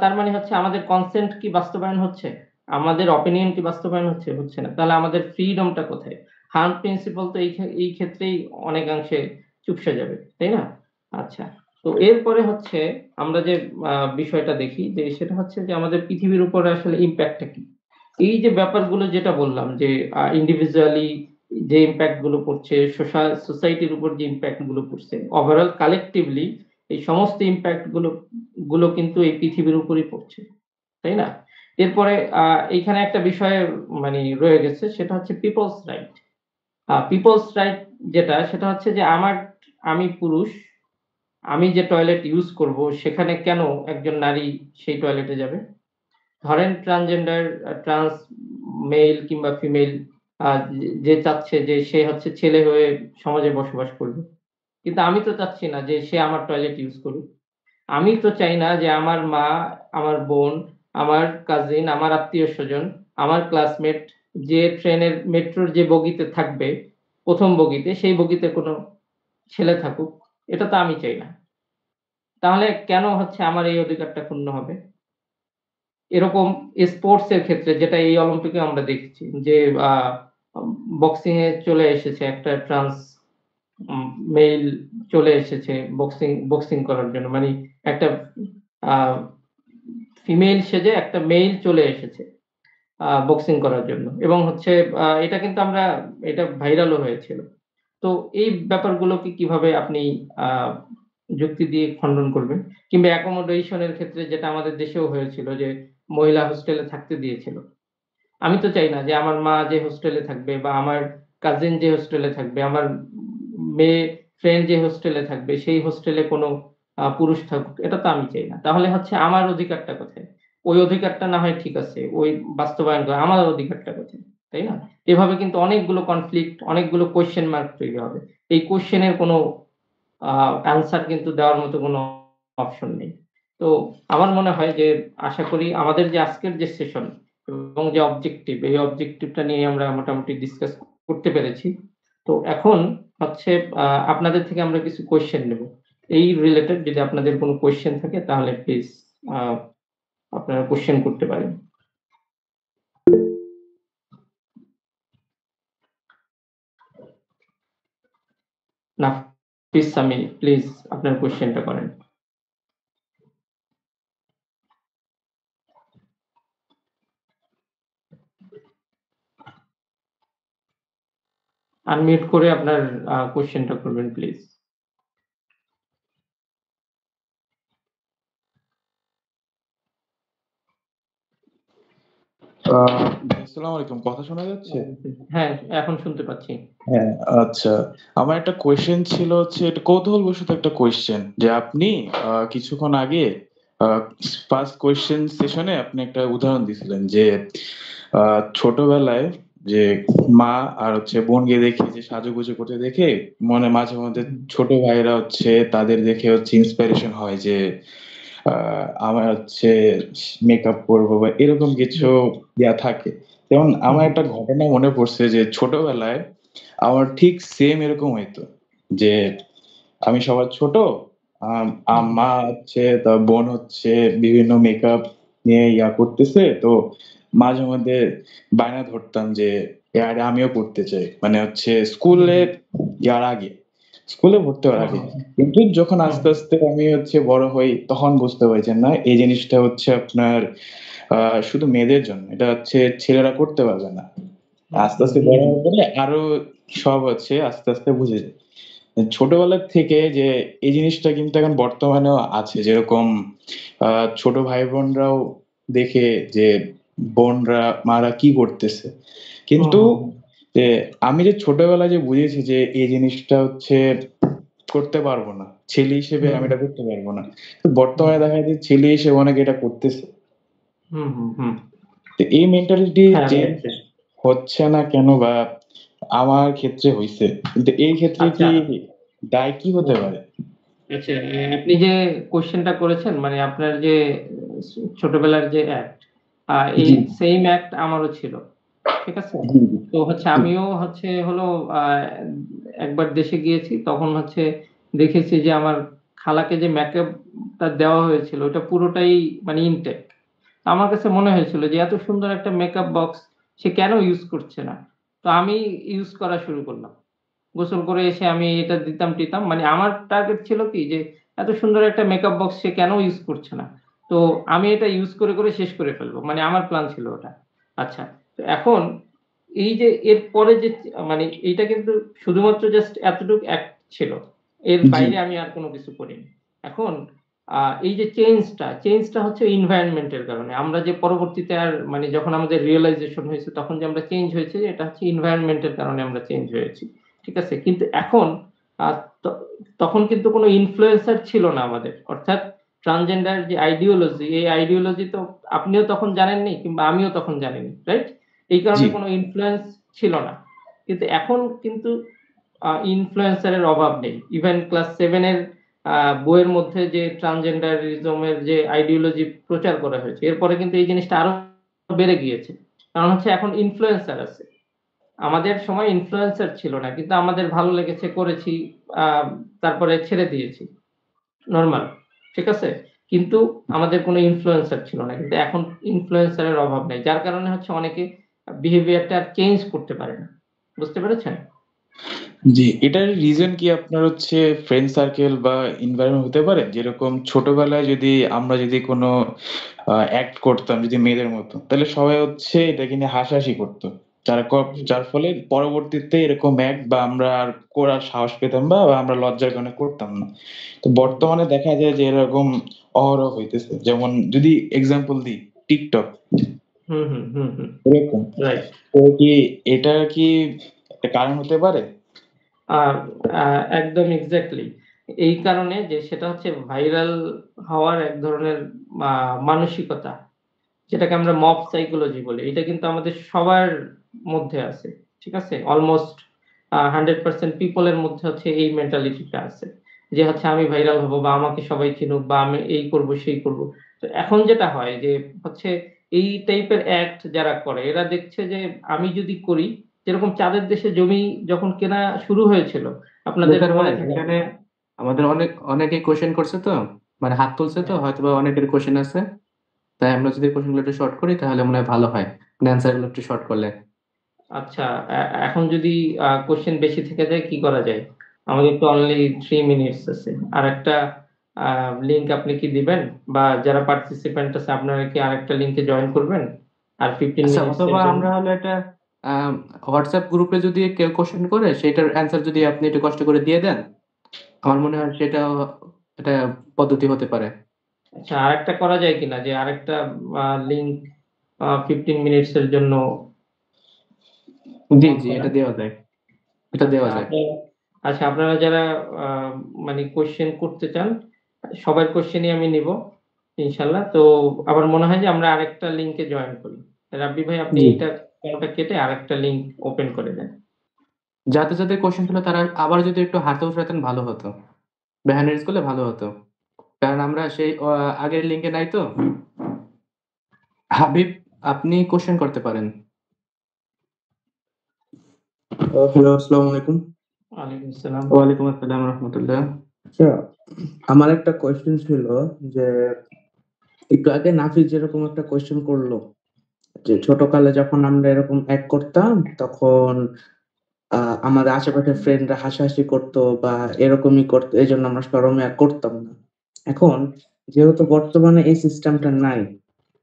তার মানে হচ্ছে আমাদের কনসেন্ট কি বাস্তবায়ন হচ্ছে? আমাদের অপিনিয়ন কি বাস্তবায়ন হচ্ছে? হচ্ছে না। তাহলে আমাদের ফ্রিডমটা কোথায়? হার্ম প্রিন্সিপল তো এই ক্ষেত্রেই অনেকাংশে চুপসে যাবে, তাই না? আচ্ছা। তো এরপরে হচ্ছে আমরা যে বিষয়টা দেখি যে সেটা হচ্ছে যে আমাদের পৃথিবীর উপরে আসলে ইমপ্যাক্ট টা কি? এই যে ব্যাপারগুলো যেটা বললাম যে ইন্ডিভিজুয়ালি যে ইমপ্যাক্ট গুলো পড়ছে, সোসাইটির উপর যে ইমপ্যাক্ট গুলো পড়ছে, ওভারঅল কালেক্টিভলি এই সমস্ত ইমপ্যাক্ট গুলো কিন্তু এই পৃথিবীর উপরই পড়ছে। তাই না? এরপরে এইখানে একটা বিষয় মানে রয়ে গেছে সেটা হচ্ছে পিপলস রাইট। পিপলস রাইট যেটা সেটা হচ্ছে যে আমি পুরুষ, আমি যে টয়লেট ইউজ করব সেখানে কেন একজন নারী সেই টয়লেটে যাবে? ধরেন ট্রান্সজেন্ডার, ট্রান্স মেল কিংবা ফিমেল যে চাচ্ছে যে সে হচ্ছে ছেলে হয়ে সমাজে বসবাস করবে। কিন্তু আমি তো চাচ্ছি না যে সে আমার টয়লেট ইউজ করুক। আমি তো চাই না যে আমার মা, আমার বোন, আমার কাজিন, আমার আত্মীয়স্বজন, আমার ক্লাসমেট যে ট্রেনের মেট্রোর যে বগিতে থাকবে, ১ম বগিতে, সেই বগিতে কোনো ছেলে থাকুক। এটা তো আমি চাই না। তাহলে কেন হচ্ছে আমার এই অধিকারটা ক্ষুণ্ণ হবে? এরকম স্পোর্টস এর ক্ষেত্রে যেটা এই অলিম্পিকে আমরা দেখেছি যে আ বক্সিং এ চলে এসেছে একটা ট্রান্স উম মেইল চলে এসেছে বক্সিং করার জন্য। মানে একটা আ ফিমেল সেজে একটা মেইল চলে এসেছে বক্সিং করার জন্য। এবং হচ্ছে এটা কিন্তু এটা ভাইরালও হয়েছিল। তো এই ব্যাপারগুলোকে কিভাবে আপনি আ যুক্তি দিয়ে খণ্ডন করবেন? কিংবা অ্যাকোমোডেশন এর ক্ষেত্রে যেটা আমাদের দেশেও হয়েছিল যে মহিলা হোস্টেলে থাকতে দিয়েছিল। আমি তো চাই না যে আমার মা যে হোস্টেলে থাকবে বা আমার কাজিন যে হোস্টেলে থাকবে, আমার মেয়ে ফ্রেন্ড যে হোস্টেলে থাকবে সেই হোস্টেলে কোনো পুরুষ থাকুক। এটা তো আমি চাই না। তাহলে হচ্ছে আমার অধিকারটা কোথায়? ওই অধিকারটা না হয় ঠিক আছে, ওই বাস্তবায়ন করা। আমার অধিকারটা কোথায়? তাই না? এভাবে কিন্তু অনেকগুলো কনফ্লিক্ট, অনেকগুলো কোয়েশ্চেন মার্ক তৈরি হবে। এই কোয়েশ্চেন এর কোনো অ্যান্সার কিন্তু দেওয়ার মতো কোনো অপশন নেই। তো আমার মনে হয় যে আশা করি আমাদের যে আজকের যে সেশন এবং যে অবজেক্টিভ, এই অবজেক্টিভটা নিয়ে আমরা মোটামুটি ডিসকাস করতে পেরেছি। তো এখন হচ্ছে আপনাদের থেকে আমরা কিছু কোয়েশ্চেন নেব। এই রিলেটেড যদি আপনাদের কোনো কোয়েশ্চেন থাকে তাহলে প্লিজ আ আপনারা কোয়েশ্চেন করতে পারেন। নাফিস সামি প্লিজ আপনার কোয়েশ্চেনটা করেন। আনমিউট করে আপনার কোয়েশ্চেনটা করবেন প্লিজ। আসসালামু আলাইকুম। কথা শোনা যাচ্ছে? হ্যাঁ, এখন শুনতে পাচ্ছি। হ্যাঁ, আচ্ছা। আমার একটা কোয়েশ্চেন ছিল হচ্ছে এটা কৌতূহলবশত একটা কোয়েশ্চেন যে আপনি কিছুক্ষণ আগে আ ফার্স্ট কোয়েশ্চেন সেশনে আপনি একটা উদাহরণ দিছিলেন যে ছোটবেলায় যে মা আর হচ্ছে বোনকে দেখে যে সাজুগুজু করতে দেখে মনে মাঝে মধ্যে ছোট ভাইরা হচ্ছে তাদের দেখে হচ্ছে ইন্সপিরেশন হয় যে আ আমার হচ্ছে মেকআপ করবো বা এরকম কিছু থাকে। যেমন আমার একটা ঘটনা মনে পড়ছে যে ছোটবেলায় আমার ঠিক সেম এরকম হইতো। যে আমি সবার ছোট। আম মা হচ্ছে তার বোন হচ্ছে বিভিন্ন মেকআপ নিয়ে করতেছে। তো মাঝে মধ্যে বায়না ধরতাম যে আরে আমিও করতে চাই। মানে হচ্ছে স্কুলে আগে। স্কুলে ভর্তি হওয়ার আগে। কিন্তু যখন আস্তে, আস্তে আমি হচ্ছে বড় হই তখন বুঝতে পারি যে না এই জিনিসটা হচ্ছে আপনার আ শুধু মেয়েদের জন্য। এটা হচ্ছে ছেলেরা করতে পারবে না। আস্তে, আস্তে বড় হওয়ার পরে আরো সব হচ্ছে আস্তে, আস্তে বুঝে যাই। ছোটবেলা থেকে যে এই জিনিসটা কিন্তু এখন বর্তমানেও আছে। যেরকম আ ছোট ভাই-বোনরাও দেখে যে বোনরা, মারা কি করতেছে। কিন্তু যে আমি যে ছোটবেলায় যে বুঝেছি যে এই জিনিসটা হচ্ছে করতে পারবো না। ছেলে হিসেবে আমি এটা করতে পারবো না। তো বর্তমানে দেখা যায় যে ছেলে হিসেবে অনেকে এটা করতেছে। হুম, হুম, হুম। তো এই মেন্টালিটি হ্যাঁ, চেঞ্জ রাইট। হচ্ছে না কেন বা আমার ক্ষেত্রে হইছে। কিন্তু এই ক্ষেত্রে আচ্ছা। কি দায় কি হতে পারে? আচ্ছা, আপনি যে কোয়েশ্চেনটা করেছেন মানে আপনার যে ছোটবেলার যে অ্যাক্ট, এই জি, সেইম অ্যাক্ট আমারও ছিল। ঠিক আছে? জি, জি, তো হচ্ছে আমিও হচ্ছে হলো আ একবার দেশে গিয়েছি। তখন হচ্ছে দেখেছি যে আমার খালাকে যে মেকআপটা দেওয়া হয়েছিল ওটা পুরোটাই মানে ইনটেক। আমার কাছে মনে হয়েছিল যে এত সুন্দর একটা মেকআপ বক্স সে কেন ইউজ করছে না? তো আমি ইউজ করা শুরু করলাম। গোসল করে এসে আমি এটা দিতাম-টিতাম। মানে আমার টার্গেট ছিল কি যে এত সুন্দর একটা মেকআপ বক্স সে কেন ইউজ করছে না? তো আমি এটা ইউজ করে শেষ করে ফেলবো। মানে আমার প্ল্যান ছিল ওটা। আচ্ছা। তো এখন এই যে এরপরে যে মানে এইটা কিন্তু শুধুমাত্র জাস্ট এতটুক অ্যাক্ট ছিল। এর জি, বাইরে আমি আর কোন কিছু করিনি। এখন এই যে চেঞ্জটা হচ্ছে এনভায়রনমেন্ট এর কারণে। আমরা যে পরবর্তীতে আর মানে যখন আমাদের রিয়ালাইজেশন হয়েছে তখন যে আমরা চেঞ্জ হয়েছি এটা হচ্ছে এনভায়রনমেন্ট এর কারণে আমরা চেঞ্জ হয়েছি। ঠিক আছে? কিন্তু এখন আ ত তখন কিন্তু কোন ইনফ্লুয়েন্সার ছিল না আমাদের। অর্থাৎ ট্রান্সজেন্ডার যে আইডিওলজি, এই আইডিওলজি তো আপনিও তখন জানেননি কিংবা আমিও তখন জানিনি। রাইট? এই জি, কারণে কোন ইনফ্লুয়েন্স ছিল না, কিন্তু এখন কিন্তু ইনফ্লুয়েন্সারের অভাব নেই। ইভেন ক্লাস 7 এর বইয়ের মধ্যে যে ট্রান্সজেন্ডারিজমের যে আইডিওলজি প্রচার করা হয়েছে, এরপরে কিন্তু এই জিনিসটা আরো বেড়ে গিয়েছে। কারণ হচ্ছে এখন ইনফ্লুয়েন্সার আছে। আমাদের সময় ইনফ্লুয়েন্সার ছিল না, কিন্তু আমাদের ভালো লেগেছে, করেছি, তারপরে ছেড়ে দিয়েছি, নরমাল, ঠিক আছে? কিন্তু আমাদের কোনো ইনফ্লুয়েন্সার ছিল না, কিন্তু এখন ইনফ্লুয়েন্সারের অভাব নেই, যার কারণে হচ্ছে অনেকে বিহেভিয়ারটা চেঞ্জ করতে পারে না। বুঝতে পেরেছেন? জি, এটার রিজন কি আপনার হচ্ছে ফ্রেন্ড সার্কেল বা এনভায়রনমেন্ট হতে পারে? যেরকম ছোটবেলায় আমরা যদি কোনো অ্যাক্ট করতাম যদি মেয়েদের মতো, তাহলে সবাই হচ্ছে এটাকে নিয়ে হাসাহাসি করতো। যার ফলে পরবর্তীতে এরকম অ্যাক্ট বা আমরা আর করার সাহস পেতাম বা আমরা লজ্জার কারণে করতাম না। তো বর্তমানে দেখা যায় যে এরকম অহরহ হইতেছে। যেমন যদি এক্সাম্পল দিই TikTok হুম, হুম, হুম, হুম। এরকম। রাইট। তো এটা কি একটা কারণ হতে পারে? আর একদম এক্সাক্টলি। এই কারণে যে সেটা হচ্ছে ভাইরাল হওয়ার এক ধরনের মানসিকতা, যেটাকে আমরা মব সাইকোলজি বলি। এটা কিন্তু আমাদের সবার মধ্যে আছে। ঠিক আছে? অলমোস্ট 100% পিপল এর মধ্যে হচ্ছে এই মেন্টালিটিটা আছে। যে হচ্ছে আমি ভাইরাল হবো বা আমাকে সবাই চিনুক বা আমি এই করব, সেই করব। তো এখন যেটা হয় যে হচ্ছে এই টাইপের অ্যাক্ট যারা করে এরা দেখছে যে আমি যদি করি, যেরকম চাঁদের দেশে জমি যখন কেনা শুরু হয়েছিল, আপনাদের নিসার মনে ভাই, থাকে এখানে কিনা? আমাদের অনেকেই কোয়েশ্চেন করছে তো, মানে হাত তুলছে তো, হ্যাঁ। হয়তোবা অনেকের কোয়েশ্চেন আছে। তাই আমরা যদি কোয়েশ্চেন গুলো একটু শর্ট করি তাহলে মনে হয় ভালো হয়, মানে অ্যান্সার গুলো একটু শর্ট করলে। আচ্ছা, এখন যদি কোয়েশ্চেন বেশি থেকে যায় কি করা যায়? আমাদের তো অনলি 3 মিনিটস আছে। আরেকটা লিংক আপনি কি দিবেন? বা যারা পার্টিসিপেন্ট আছে আপনারা কি আরেকটা লিংকে জয়েন করবেন? আর 15 আচ্ছা, মিনিটস এর অথবা জন্য? আমরা হলো একটা হোয়াটসঅ্যাপ গ্রুপে যদি কেউ কোশ্চেন করে সেটার অ্যান্সার যদি আপনি একটু কষ্ট করে দিয়ে দেন, আমার মনে হয় সেটাও একটা পদ্ধতি হতে পারে। আচ্ছা, আরেকটা করা যায় কিনা যে আরেকটা লিংক 15 মিনিটস এর জন্য জি অন জি, করা? এটা দেওয়া যায়, এটা আচ্ছা, দেওয়া যায়। আপনারা যারা আ মানে কোয়েশ্চেন করতে চান, সবার কোয়েশ্চেনই আমি নিব ইনশাআল্লাহ। তো আমার মনে হয় যে আমরা আরেকটা লিংকে জয়েন করি। রাব্বি ভাই, আপনি জি, এইটা কলটা কেটে আরেকটা লিংক ওপেন করে দেন। যাদের যাদের কোশ্চেন ছিল তারা আবার যদি একটু হাতে উঠাতেন ভালো হতো, বা হ্যান্ড রেজ করলে ভালো হতো, কারণ আমরা সেই আগের লিঙ্কে নাই তো। হাবিব, আপনি কোশ্চেন করতে পারেন। হ্যালো, আসসালামু আলাইকুম। ওয়ালাইকুম আসসালাম। ওয়ালাইকুম আসসালাম রহমতুল্লাহ। আচ্ছা, আমার একটা কোয়েশ্চেন ছিল যে একটু আগে নাফিস যেরকম একটা কোয়েশ্চেন করলো যে ছোটকালে যখন আমরা এরকম এক করতাম তখন আমাদের আশেপাশের ফ্রেন্ডরা হাসাহাসি করতো বা এরকমই করতো, এই জন্য আমরা শরমে আর করতাম না। এখন যেহেতু বর্তমানে এই সিস্টেমটা নাই,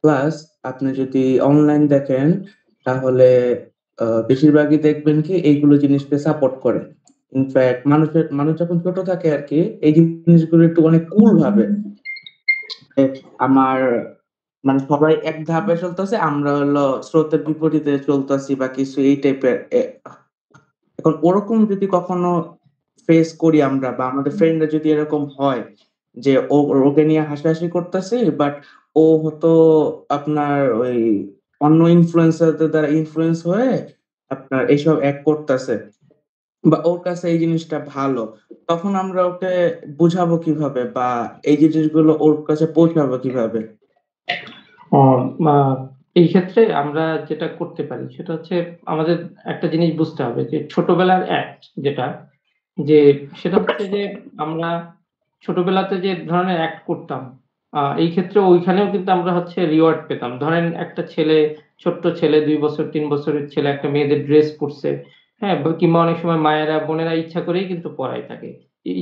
প্লাস আপনি যদি অনলাইন দেখেন তাহলে বেশিরভাগই দেখবেন কি এইগুলো জিনিসকে সাপোর্ট করে। ইনফ্যাক্ট মানুষ যখন ছোট থাকে আর কি এই জিনিসগুলো একটু অনেক কুল ভাবে যে আমার মানে সবাই এক ধাপে চলতেছে, আমরা হলো স্রোতের বিপরীতে চলতেছি বা কিছু এই টাইপের। এখন ওরকম যদি কখনো ফেস করি আমরা বা আমাদের ফ্রেন্ডরা যদি এরকম হয় যে ওকে নিয়ে হাসাহাসি করতেছি, বাট ও হতো আপনার ওই অন্য ইনফ্লুয়েন্সারদের দ্বারা ইনফ্লুয়েন্স হয়ে আপনার এইসব এক করতেছে বা ওর কাছে এই জিনিসটা ভালো, তখন আমরা ওকে বুঝাবো কিভাবে বা এই জিনিসগুলো ওর কাছে পৌঁছাবো কিভাবে? অ মা এই ক্ষেত্রে আমরা যেটা করতে পারি সেটা হচ্ছে আমাদের একটা জিনিস বুঝতে হবে যে ছোটবেলার অ্যাক্ট যেটা, যে সেটা হচ্ছে যে আমরা ছোটবেলাতে যে ধরনের অ্যাক্ট করতাম, এই ক্ষেত্রে ওইখানেও কিন্তু আমরা হচ্ছে রিওয়ার্ড পেতাম। ধরেন একটা ছেলে, ছোট্ট ছেলে ২ বছর ৩ বছরের ছেলে একটা মেয়েদের ড্রেস পড়ছে, হ্যাঁ? কিংবা অনেক সময় মায়েরা, বোনেরা ইচ্ছা করেই কিন্তু পড়ায় তাকে।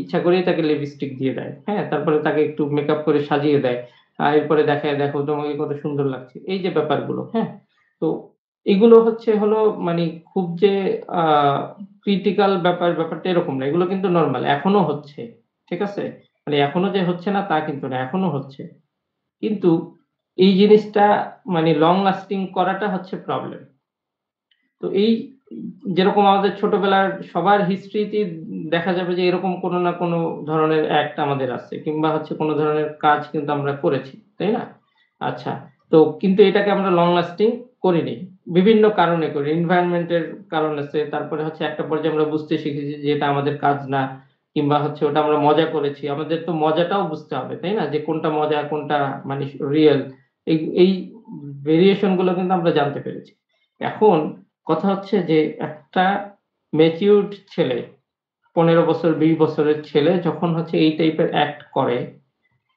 ইচ্ছা করেই তাকে লিপস্টিক দিয়ে দেয়, হ্যাঁ? তারপরে তাকে একটু মেকআপ করে সাজিয়ে দেয়। এরপরে দেখায়, "দেখো তোমাকে কত সুন্দর লাগছে।" এই যে ব্যাপারগুলো, হ্যাঁ? তো এগুলো হলো মানে খুব যে আ ক্রিটিক্যাল ব্যাপারটা এরকম না। এগুলো কিন্তু নরমাল। এখনো হচ্ছে। ঠিক আছে? মানে এখনো যে হচ্ছে না তা কিন্তু না। এখনো হচ্ছে। কিন্তু এই জিনিসটা মানে লং লাস্টিং করাটা হচ্ছে প্রবলেম। তো এই যেরকম আমাদের ছোটবেলার সবার হিস্ট্রিতেই দেখা যাবে যে এরকম কোনো না কোনো ধরনের অ্যাক্ট আমাদের আছে, কিংবা হচ্ছে কোনো ধরনের কাজ কিন্তু আমরা করেছি। তাই না? আচ্ছা। তো কিন্তু এটাকে আমরা লং লাস্টিং করিনি। বিভিন্ন কারণে করি, এনভায়রনমেন্টের কারণ আছে, তারপরে হচ্ছে একটা পর্যায়ে আমরা বুঝতে শিখেছি যে এটা আমাদের কাজ না, কিংবা হচ্ছে ওটা আমরা মজা করেছি। আমাদের তো মজাটাও বুঝতে হবে, তাই না? যে কোনটা মজা কোনটা মানে রিয়েল, এই ভেরিয়েশন গুলো কিন্তু আমরা জানতে পেরেছি। এখন কথা হচ্ছে যে একটা ম্যাচিউরড ছেলে, 15 বছর 20 বছরের ছেলে যখন হচ্ছে এই টাইপের অ্যাক্ট করে,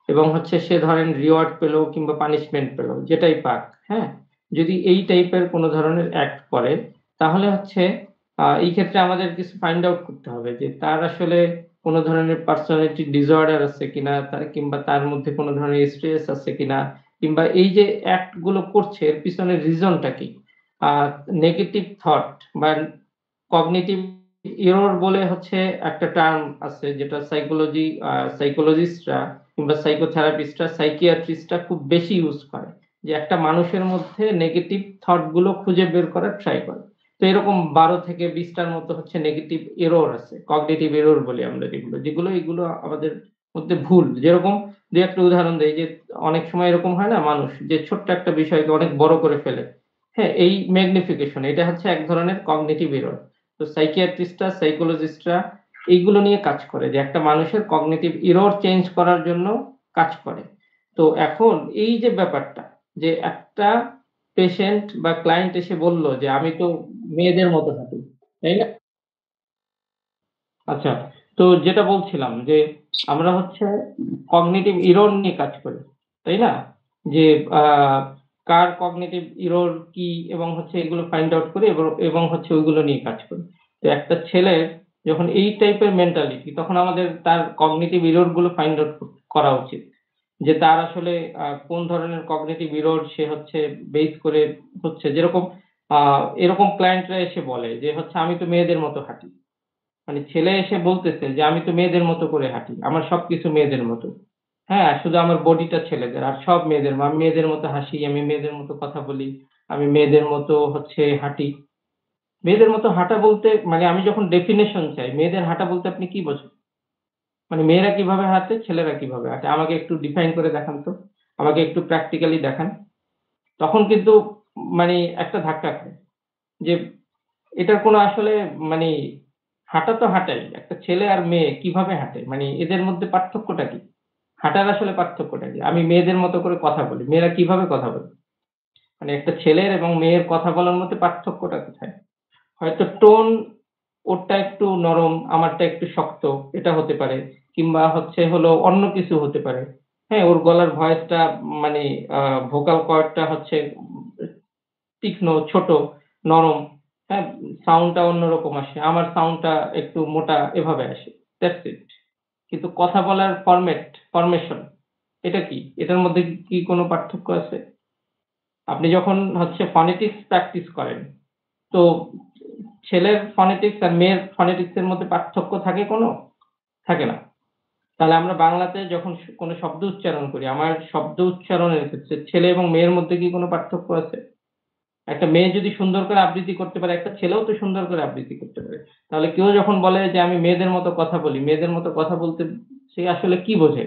এবং হচ্ছে সে ধরেন রিওয়ার্ড পেলো কিংবা পানিশমেন্ট পেলো, যেটাই পাক, হ্যাঁ, যদি এই টাইপের কোনো ধরনের অ্যাক্ট করে, তাহলে হচ্ছে এই ক্ষেত্রে আমাদের কিছু ফাইন্ড আউট করতে হবে যে তার আসলে কোনো ধরনের পার্সোনালিটি ডিসঅর্ডার আছে কিনা, তার কিংবা তার মধ্যে কোনো ধরনের স্ট্রেস আছে কিনা, কিংবা এই যে অ্যাক্ট গুলো করছে এর পিছনে রিজনটা কি। নেগেটিভ থট বা কগনিটিভ এরর বলে হচ্ছে একটা টার্ম আছে, যেটা সাইকোলজিস্টরা কিংবা সাইকোথেরাপিস্টরা, সাইকিয়াট্রিস্টরা খুব বেশি ইউজ করে, যে একটা মানুষের মধ্যে নেগেটিভ থট গুলো খুঁজে বের করার ট্রাই করে। তো এরকম 12 থেকে 20টার মতো হচ্ছে নেগেটিভ এরর আছে, কগনিটিভ এরর বলি আমরা, এগুলো আমাদের মধ্যে ভুল। যেরকম দুই একটা উদাহরণ দেই, যে অনেক সময় এরকম হয় না, মানুষ যে ছোট্ট একটা বিষয়কে অনেক বড় করে ফেলে, হ্যাঁ, এই ম্যাগনিফিকেশন, এটা হচ্ছে এক ধরনের কগনিটিভ এরর। তো সাইকিয়াট্রিস্টরা, সাইকোলজিস্টরা এইগুলো নিয়ে কাজ করে, যে একটা মানুষের কগনিটিভ এরর চেঞ্জ করার জন্য কাজ করে। তো এখন এই যে ব্যাপারটা, যে একটা পেশেন্ট বা ক্লায়েন্ট এসে বলল যে আমি তো মেয়েদের মতো হাঁটি, তাই না? আচ্ছা, তো যেটা বলছিলাম যে আমরা হচ্ছে কগনিটিভ এরর নিয়ে কাজ করি, তাই না? যে কার কগনিটিভ এরর কি, এবং হচ্ছে এগুলো ফাইন্ড আউট করি, এবং হচ্ছে ওইগুলো নিয়ে কাজ করি। তো একটা ছেলের যখন এই টাইপের মেন্টালিটি, তখন আমাদের তার কগনিটিভ এরর গুলো ফাইন্ড আউট করা উচিত, যে তার আসলে কোন ধরনের কগনিটিভ এরর সে হচ্ছে বেস করে হচ্ছে। যেরকম এরকম ক্লায়েন্টরা এসে বলে যে হচ্ছে আমি তো মেয়েদের মতো হাঁটি, মানে ছেলে এসে বলতেছে যে আমি তো মেয়েদের মতো করে হাঁটি, আমার সবকিছু মেয়েদের মতো, হ্যাঁ, শুধু আমার বডিটা ছেলেদের, আর সব মেয়েদের, আমি মেয়েদের মতো হাসি, আমি মেয়েদের মতো কথা বলি, আমি মেয়েদের মতো হচ্ছে হাঁটি। মেয়েদের মতো হাঁটা বলতে মানে আমি যখন ডেফিনেশন চাই, মেয়েদের হাঁটা বলতে আপনি কি বোঝেন? মানে মেয়েরা কিভাবে হাঁটে, ছেলেরা কিভাবে হাঁটে, আমাকে একটু ডিফাইন করে দেখান তো, আমাকে একটু প্র্যাকটিক্যালি দেখান। তখন কিন্তু মানে একটা ধাক্কা খায়, যে এটার কোনো আসলে মানে হাঁটা তো হাঁটাই, একটা ছেলে আর মেয়ে কিভাবে হাঁটে, মানে এদের মধ্যে পার্থক্যটা কি? হাঁটার আসলে পার্থক্যটা কি? আমি মেয়েদের মতো করে কথা বলি, মেয়েরা কিভাবে কথা বলে? মানে একটা ছেলের এবং মেয়ের কথা বলার মধ্যে পার্থক্যটা কোথায়? হয়তো টোন, ওরটা একটু নরম, আমারটা একটু শক্ত, এটা হতে পারে, কিংবা হচ্ছে হলো অন্য কিছু হতে পারে। হ্যাঁ, ওর গলার ভয়েসটা মানে ভোকাল কর্ডটা হচ্ছে তীক্ষ্ণ, ছোট, নরম, হ্যাঁ, সাউন্ডটা অন্যরকম আসে, আমার সাউন্ডটা একটু মোটা, এভাবে আসে, দ্যাটস ইট। কিন্তু কথা বলার ফরমেশন এটা কি? এটার মধ্যে কি কোনো পার্থক্য আছে? আপনি যখন হচ্ছে ফনেটিক্স প্র্যাকটিস করেন, তো ছেলের ফনেটিক্স আর মেয়ের ফনেটিক্স এর মধ্যে পার্থক্য থাকে কোনো? থাকে না। তাহলে আমরা বাংলাতে যখন কোনো শব্দ উচ্চারণ করি, আমার শব্দ উচ্চারণের ক্ষেত্রে ছেলে এবং মেয়ের মধ্যে কি কোনো পার্থক্য আছে? একটা মেয়ে যদি সুন্দর করে আবৃত্তি করতে পারে, একটা ছেলেও তো সুন্দর করে আবৃত্তি করতে পারে। তাহলে কেউ যখন বলে যে আমি মেয়েদের মতো কথা বলি, মেয়েদের মতো কথা বলতে সে আসলে কি বোঝে?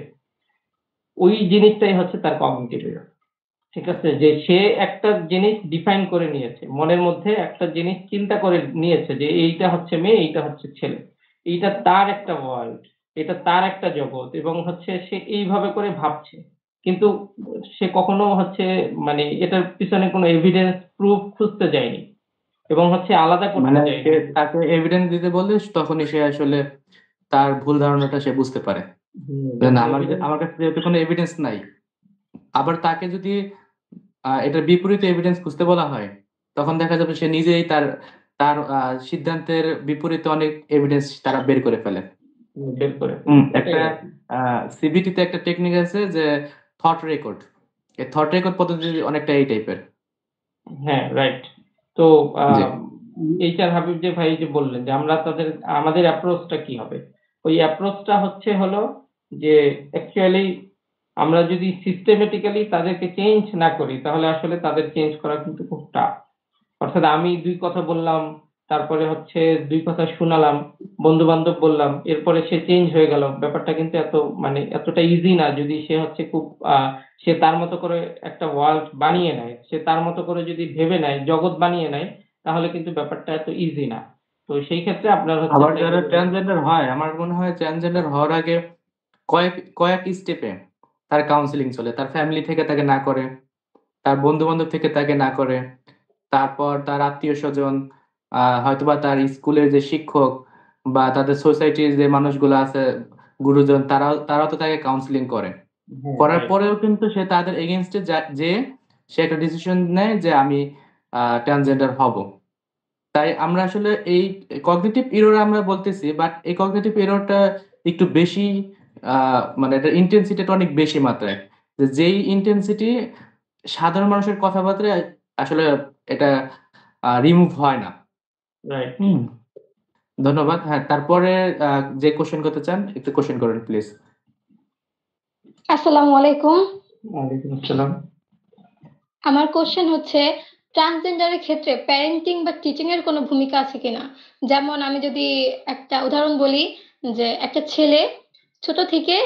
ওই জিনিসটাই হচ্ছে তার কগনিটিভ এরর। ঠিক আছে, যে সে একটা জিনিস ডিফাইন করে নিয়েছে, মনের মধ্যে একটা জিনিস চিন্তা করে নিয়েছে যে এইটা হচ্ছে মেয়ে, এইটা হচ্ছে ছেলে, এইটা তার একটা ওয়ার্ল্ড, এটা তার একটা জগৎ, এবং হচ্ছে সে এইভাবে করে ভাবছে। কিন্তু সে কখনো হচ্ছে মানে এটার পিছনে কোনো এভিডেন্স প্রুফ খুঁজতে যায়নি, এবং হচ্ছে আলাদা করতে মানে যায়নি। সে তাকে এভিডেন্স দিতে বললে তখনই সে আসলে তার ভুল ধারণাটা সে বুঝতে পারে যে না, যখন আমার এভিডেন্স, আমার কাছে যেহেতু কোনো এভিডেন্স নাই। আবার তাকে যদি এটার বিপরীতে এভিডেন্স খুঁজতে বলা হয়, তখন দেখা যাবে সে নিজেই তার তার সিদ্ধান্তের বিপরীতে অনেক এভিডেন্স তারা বের করে ফেলে। বের করে ফেলে, একটা এটাই আর কি। সিবিটিতে একটা টেকনিক আছে যে থট রেকর্ড। এই থট রেকর্ড পদ্ধতি অনেকটা এই টাইপের। হ্যাঁ, রাইট। তো জি। এইচআর হাবিব যে ভাই যে বললেন যে আমরা আমাদের অ্যাপ্রোচটা কি হবে, ওই অ্যাপ্রোচটা হচ্ছে হলো যে অ্যাকচুয়ালি আমরা যদি সিস্টেমেটিক্যালি তাদেরকে চেঞ্জ না করি, তাহলে আসলে তাদের চেঞ্জ করা কিন্তু খুব টাফ। অর্থাৎ আমি দুই কথা বললাম, তারপরে হচ্ছে ২ কথা শুনালাম, বন্ধু-বান্ধব বললাম, এরপরে সে চেঞ্জ হয়ে গেল। ব্যাপারটা কিন্তু এতটা ইজি না যদি সে হচ্ছে খুব সে তার মতো করে একটা ওয়ার্ল্ড বানিয়ে নেয়। সে তার মতো করে যদি ভেবে নেয়, জগৎ বানিয়ে নেয়, তাহলে কিন্তু ব্যাপারটা এত ইজি না। তো সেই ক্ষেত্রে আপনার হচ্ছে আবার যারা ট্রান্সজেন্ডার হয়, আমার মনে হয় ট্রান্সজেন্ডার হওয়ার আগে কয়েক কয়েক স্টেপে তার কাউন্সেলিং চলে। তার ফ্যামিলি থেকে তাকে না করে, তার বন্ধু-বান্ধব থেকে তাকে না করে, তারপর তার আত্মীয়স্বজন, হয়তোবা তার স্কুলের যে শিক্ষক বা তাদের সোসাইটির যে মানুষগুলো আছে, গুরুজন, তারাও তো তাকে কাউন্সেলিং করে। করার পরেও কিন্তু সে তাদের এগেইনস্টে যেয়ে সে একটা ডিসিশন নেয় যে আমি ট্রান্সজেন্ডার হব। তাই আমরা আসলে এই কগনিটিভ এরর আমরা বলতেছি, বাট এই কগনিটিভ এররটা একটু বেশি, মানে এটার ইন্টেনসিটিটা অনেক বেশি মাত্রায়। যেই ইন্টেনসিটি সাধারণ মানুষের কথাবার্তায় আসলে এটা রিমুভ হয় না। রাইট। ধন্যবাদ। হ্যাঁ, তারপরে যে কোশ্চেন করতে চান একটু কোশ্চেন করেন প্লিজ। আসসালামু আলাইকুম। ওয়ালাইকুম আসসালাম। আমার কোশ্চেন হচ্ছে ট্রান্সজেন্ডারের ক্ষেত্রে প্যারেন্টিং বা টিচিং এর কোনো ভূমিকা আছে কিনা? যেমন আমি যদি একটা উদাহরণ বলি যে একটা ছেলে ছোট থেকে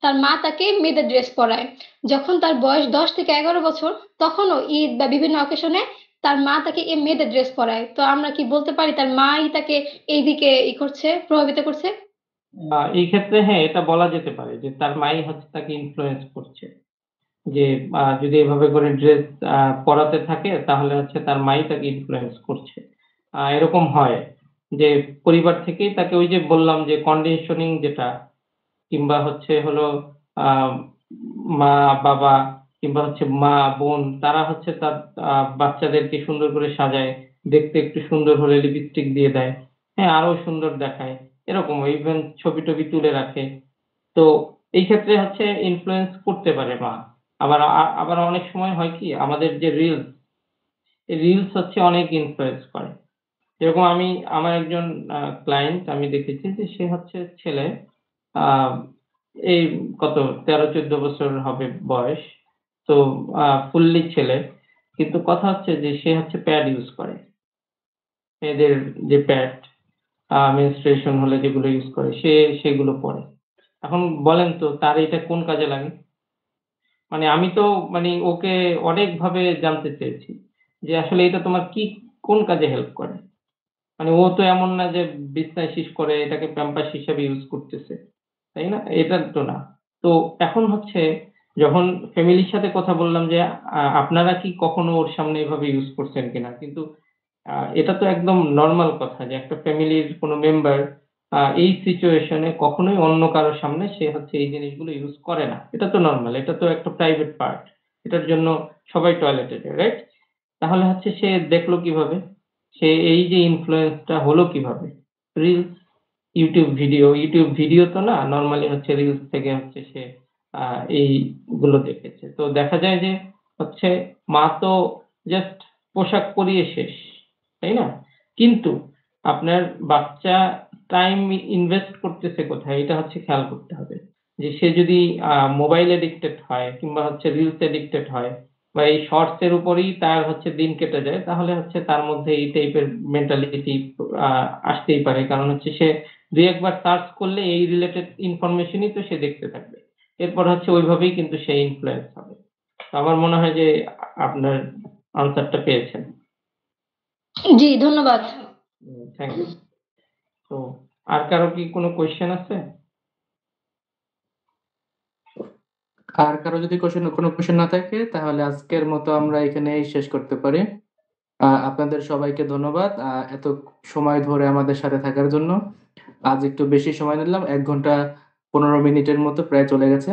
তার মা তাকে মেয়েদের ড্রেস পরায়। যখন তার বয়স ১০ থেকে ১১ বছর তখনও ঈদ বা বিভিন্ন অকেশনে তার মা তাকে মেয়েদের ড্রেস পরায়। তো আমরা কি বলতে পারি তার মাই তাকে এইদিকে করছে, প্রভাবিত করছে? এই ক্ষেত্রে হ্যাঁ, এটা বলা যেতে পারে যে তার মাই হচ্ছে তাকে ইনফ্লুয়েন্স করছে। যে যদি এভাবে করে ড্রেস পরাতে থাকে তাহলে হচ্ছে তার মাই তাকে ইনফ্লুয়েন্স করছে। এরকম হয় যে পরিবার থেকেই তাকে ওই যে বললাম যে কন্ডিশনিং যেটা, কিংবা হচ্ছে হলো মা বাবা কিংবা হচ্ছে মা বোন, তারা হচ্ছে তার বাচ্চাদেরকে সুন্দর করে সাজায়, দেখতে একটু সুন্দর হলে লিপস্টিক দিয়ে দেয়, হ্যাঁ আরো সুন্দর দেখায়, এরকম ইভেন ছবি টবি তুলে রাখে। তো এই ক্ষেত্রে হচ্ছে ইনফ্লুয়েন্স করতে পারে মা। আবার অনেক সময় হয় কি আমাদের যে রিলস হচ্ছে অনেক ইনফ্লুয়েন্স করে। যেরকম আমার একজন ক্লায়েন্ট আমি দেখেছি যে সে হচ্ছে ছেলে, আহ, এই কত 13-14 বছর হবে বয়স, তো ফুললি ছেলে, কিন্তু কথা হচ্ছে যে সে হচ্ছে প্যাড ইউজ করে, মেয়েদের যে প্যাড মেনস্ট্রুয়েশন হলে যেগুলো ইউজ করে সেগুলো পরে। এখন বলেন তো তার এটা কোন কাজে লাগে? মানে আমি তো মানে ওকে অনেকভাবে জানতে চেয়েছি যে আসলে এটা তোমার কোন কাজে হেল্প করে। মানে ও তো এমন না যে বিছনায় শিস করে এটাকে প্যাম্পাস হিসেবে ইউজ করতেছে, তাই না? এটা তো না। তো এখন হচ্ছে যখন ফ্যামিলির সাথে কথা বললাম যে আপনারা কি কখনো ওর সামনে এভাবে ইউজ করছেন কিনা, কিন্তু এটা তো একদম নরমাল কথা যে একটা ফ্যামিলির কোনো মেম্বার এই সিচুয়েশনে কখনোই অন্য কারোর সামনে সে হচ্ছে এই জিনিসগুলো ইউজ করে না। এটা তো নরমাল, এটা তো একটা প্রাইভেট পার্ট, এটার জন্য সবাই টয়লেটে যায়, রাইট? তাহলে হচ্ছে সে দেখলো কিভাবে, সে এই যে ইনফ্লুয়েন্সটা হলো কিভাবে? রিলস, ইউটিউব ভিডিও তো না, নরমালি হচ্ছে রিলস থেকে হচ্ছে সে এইগুলো দেখেছে। তো দেখা যায় যে হচ্ছে মা তো জাস্ট পোশাক পরিয়ে শেষ, তাই না? কিন্তু আপনার বাচ্চা টাইম ইনভেস্ট করতেছে কোথায়, এটা হচ্ছে খেয়াল করতে হবে। যে সে যদি মোবাইল এডিক্টেড হয় কিংবা হচ্ছে রিলস এডিক্টেড হয় বা এই শর্টস এর উপরেই তার হচ্ছে দিন কেটে যায়, তাহলে হচ্ছে তার মধ্যে এই টাইপের মেন্টালিটি আসতেই পারে। কারণ হচ্ছে সে দুই একবার সার্চ করলে এই রিলেটেড ইনফরমেশনই তো সে দেখতে থাকবে, এরপর হচ্ছে ওইভাবেই কিন্তু সে ইনফ্লুয়েন্স হবে। তো আমার মনে হয় যে আপনার আনসারটা পেয়েছেন। জি, ধন্যবাদ। Thank you. তো আর কারো কি কোনো কোয়েশ্চেন আছে? আর কারো যদি কোনো কোশ্চেন না থাকে তাহলে আজকের মতো আমরা এখানেই শেষ করতে পারি। আপনাদের সবাইকে ধন্যবাদ এত সময় ধরে আমাদের সাথে থাকার জন্য। আজ একটু বেশি সময় নিলাম, ১ ঘন্টা ১৫ মিনিটের মতো প্রায় চলে গেছে।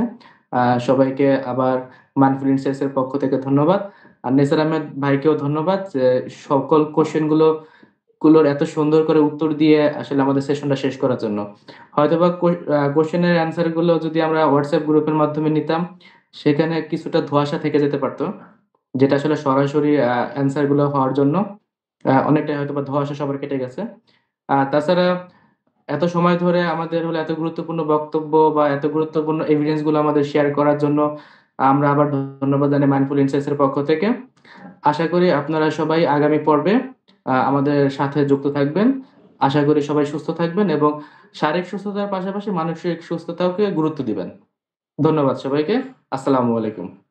সবাইকে আবার মাইন্ডফুল ইনসাইটস এর পক্ষ থেকে ধন্যবাদ। আর নেসার আহমেদ ভাইকেও ধন্যবাদ যে সকল কোশ্চেনগুলোর এত সুন্দর করে উত্তর দিয়ে আসলে আমাদের সেশনটা শেষ করার জন্য। হয়তোবা কোশ্চেনের অ্যান্সার গুলো যদি আমরা হোয়াটসঅ্যাপ গ্রুপের মাধ্যমে নিতাম, সেখানে কিছুটা ধোঁয়াশা থেকে যেতে পারতো, যেটা আসলে সরাসরি অ্যান্সার গুলো হওয়ার জন্য অনেকটাই হয়তোবা ধোঁয়াশা সবার কেটে গেছে। তাছাড়া এত সময় ধরে আমাদের হলো এত গুরুত্বপূর্ণ বক্তব্য বা এত গুরুত্বপূর্ণ এভিডেন্স গুলো আমাদের শেয়ার করার জন্য আমরা আবার ধন্যবাদ জানাই মাইন্ডফুল ইনসাইটস এর পক্ষ থেকে। আশা করি আপনারা সবাই আগামী পর্বে আমাদের সাথে যুক্ত থাকবেন। আশা করি সবাই সুস্থ থাকবেন এবং শারীরিক সুস্থতার পাশাপাশি মানসিক সুস্থতাকে গুরুত্ব দিবেন। ধন্যবাদ সবাইকে। আসসালামু আলাইকুম।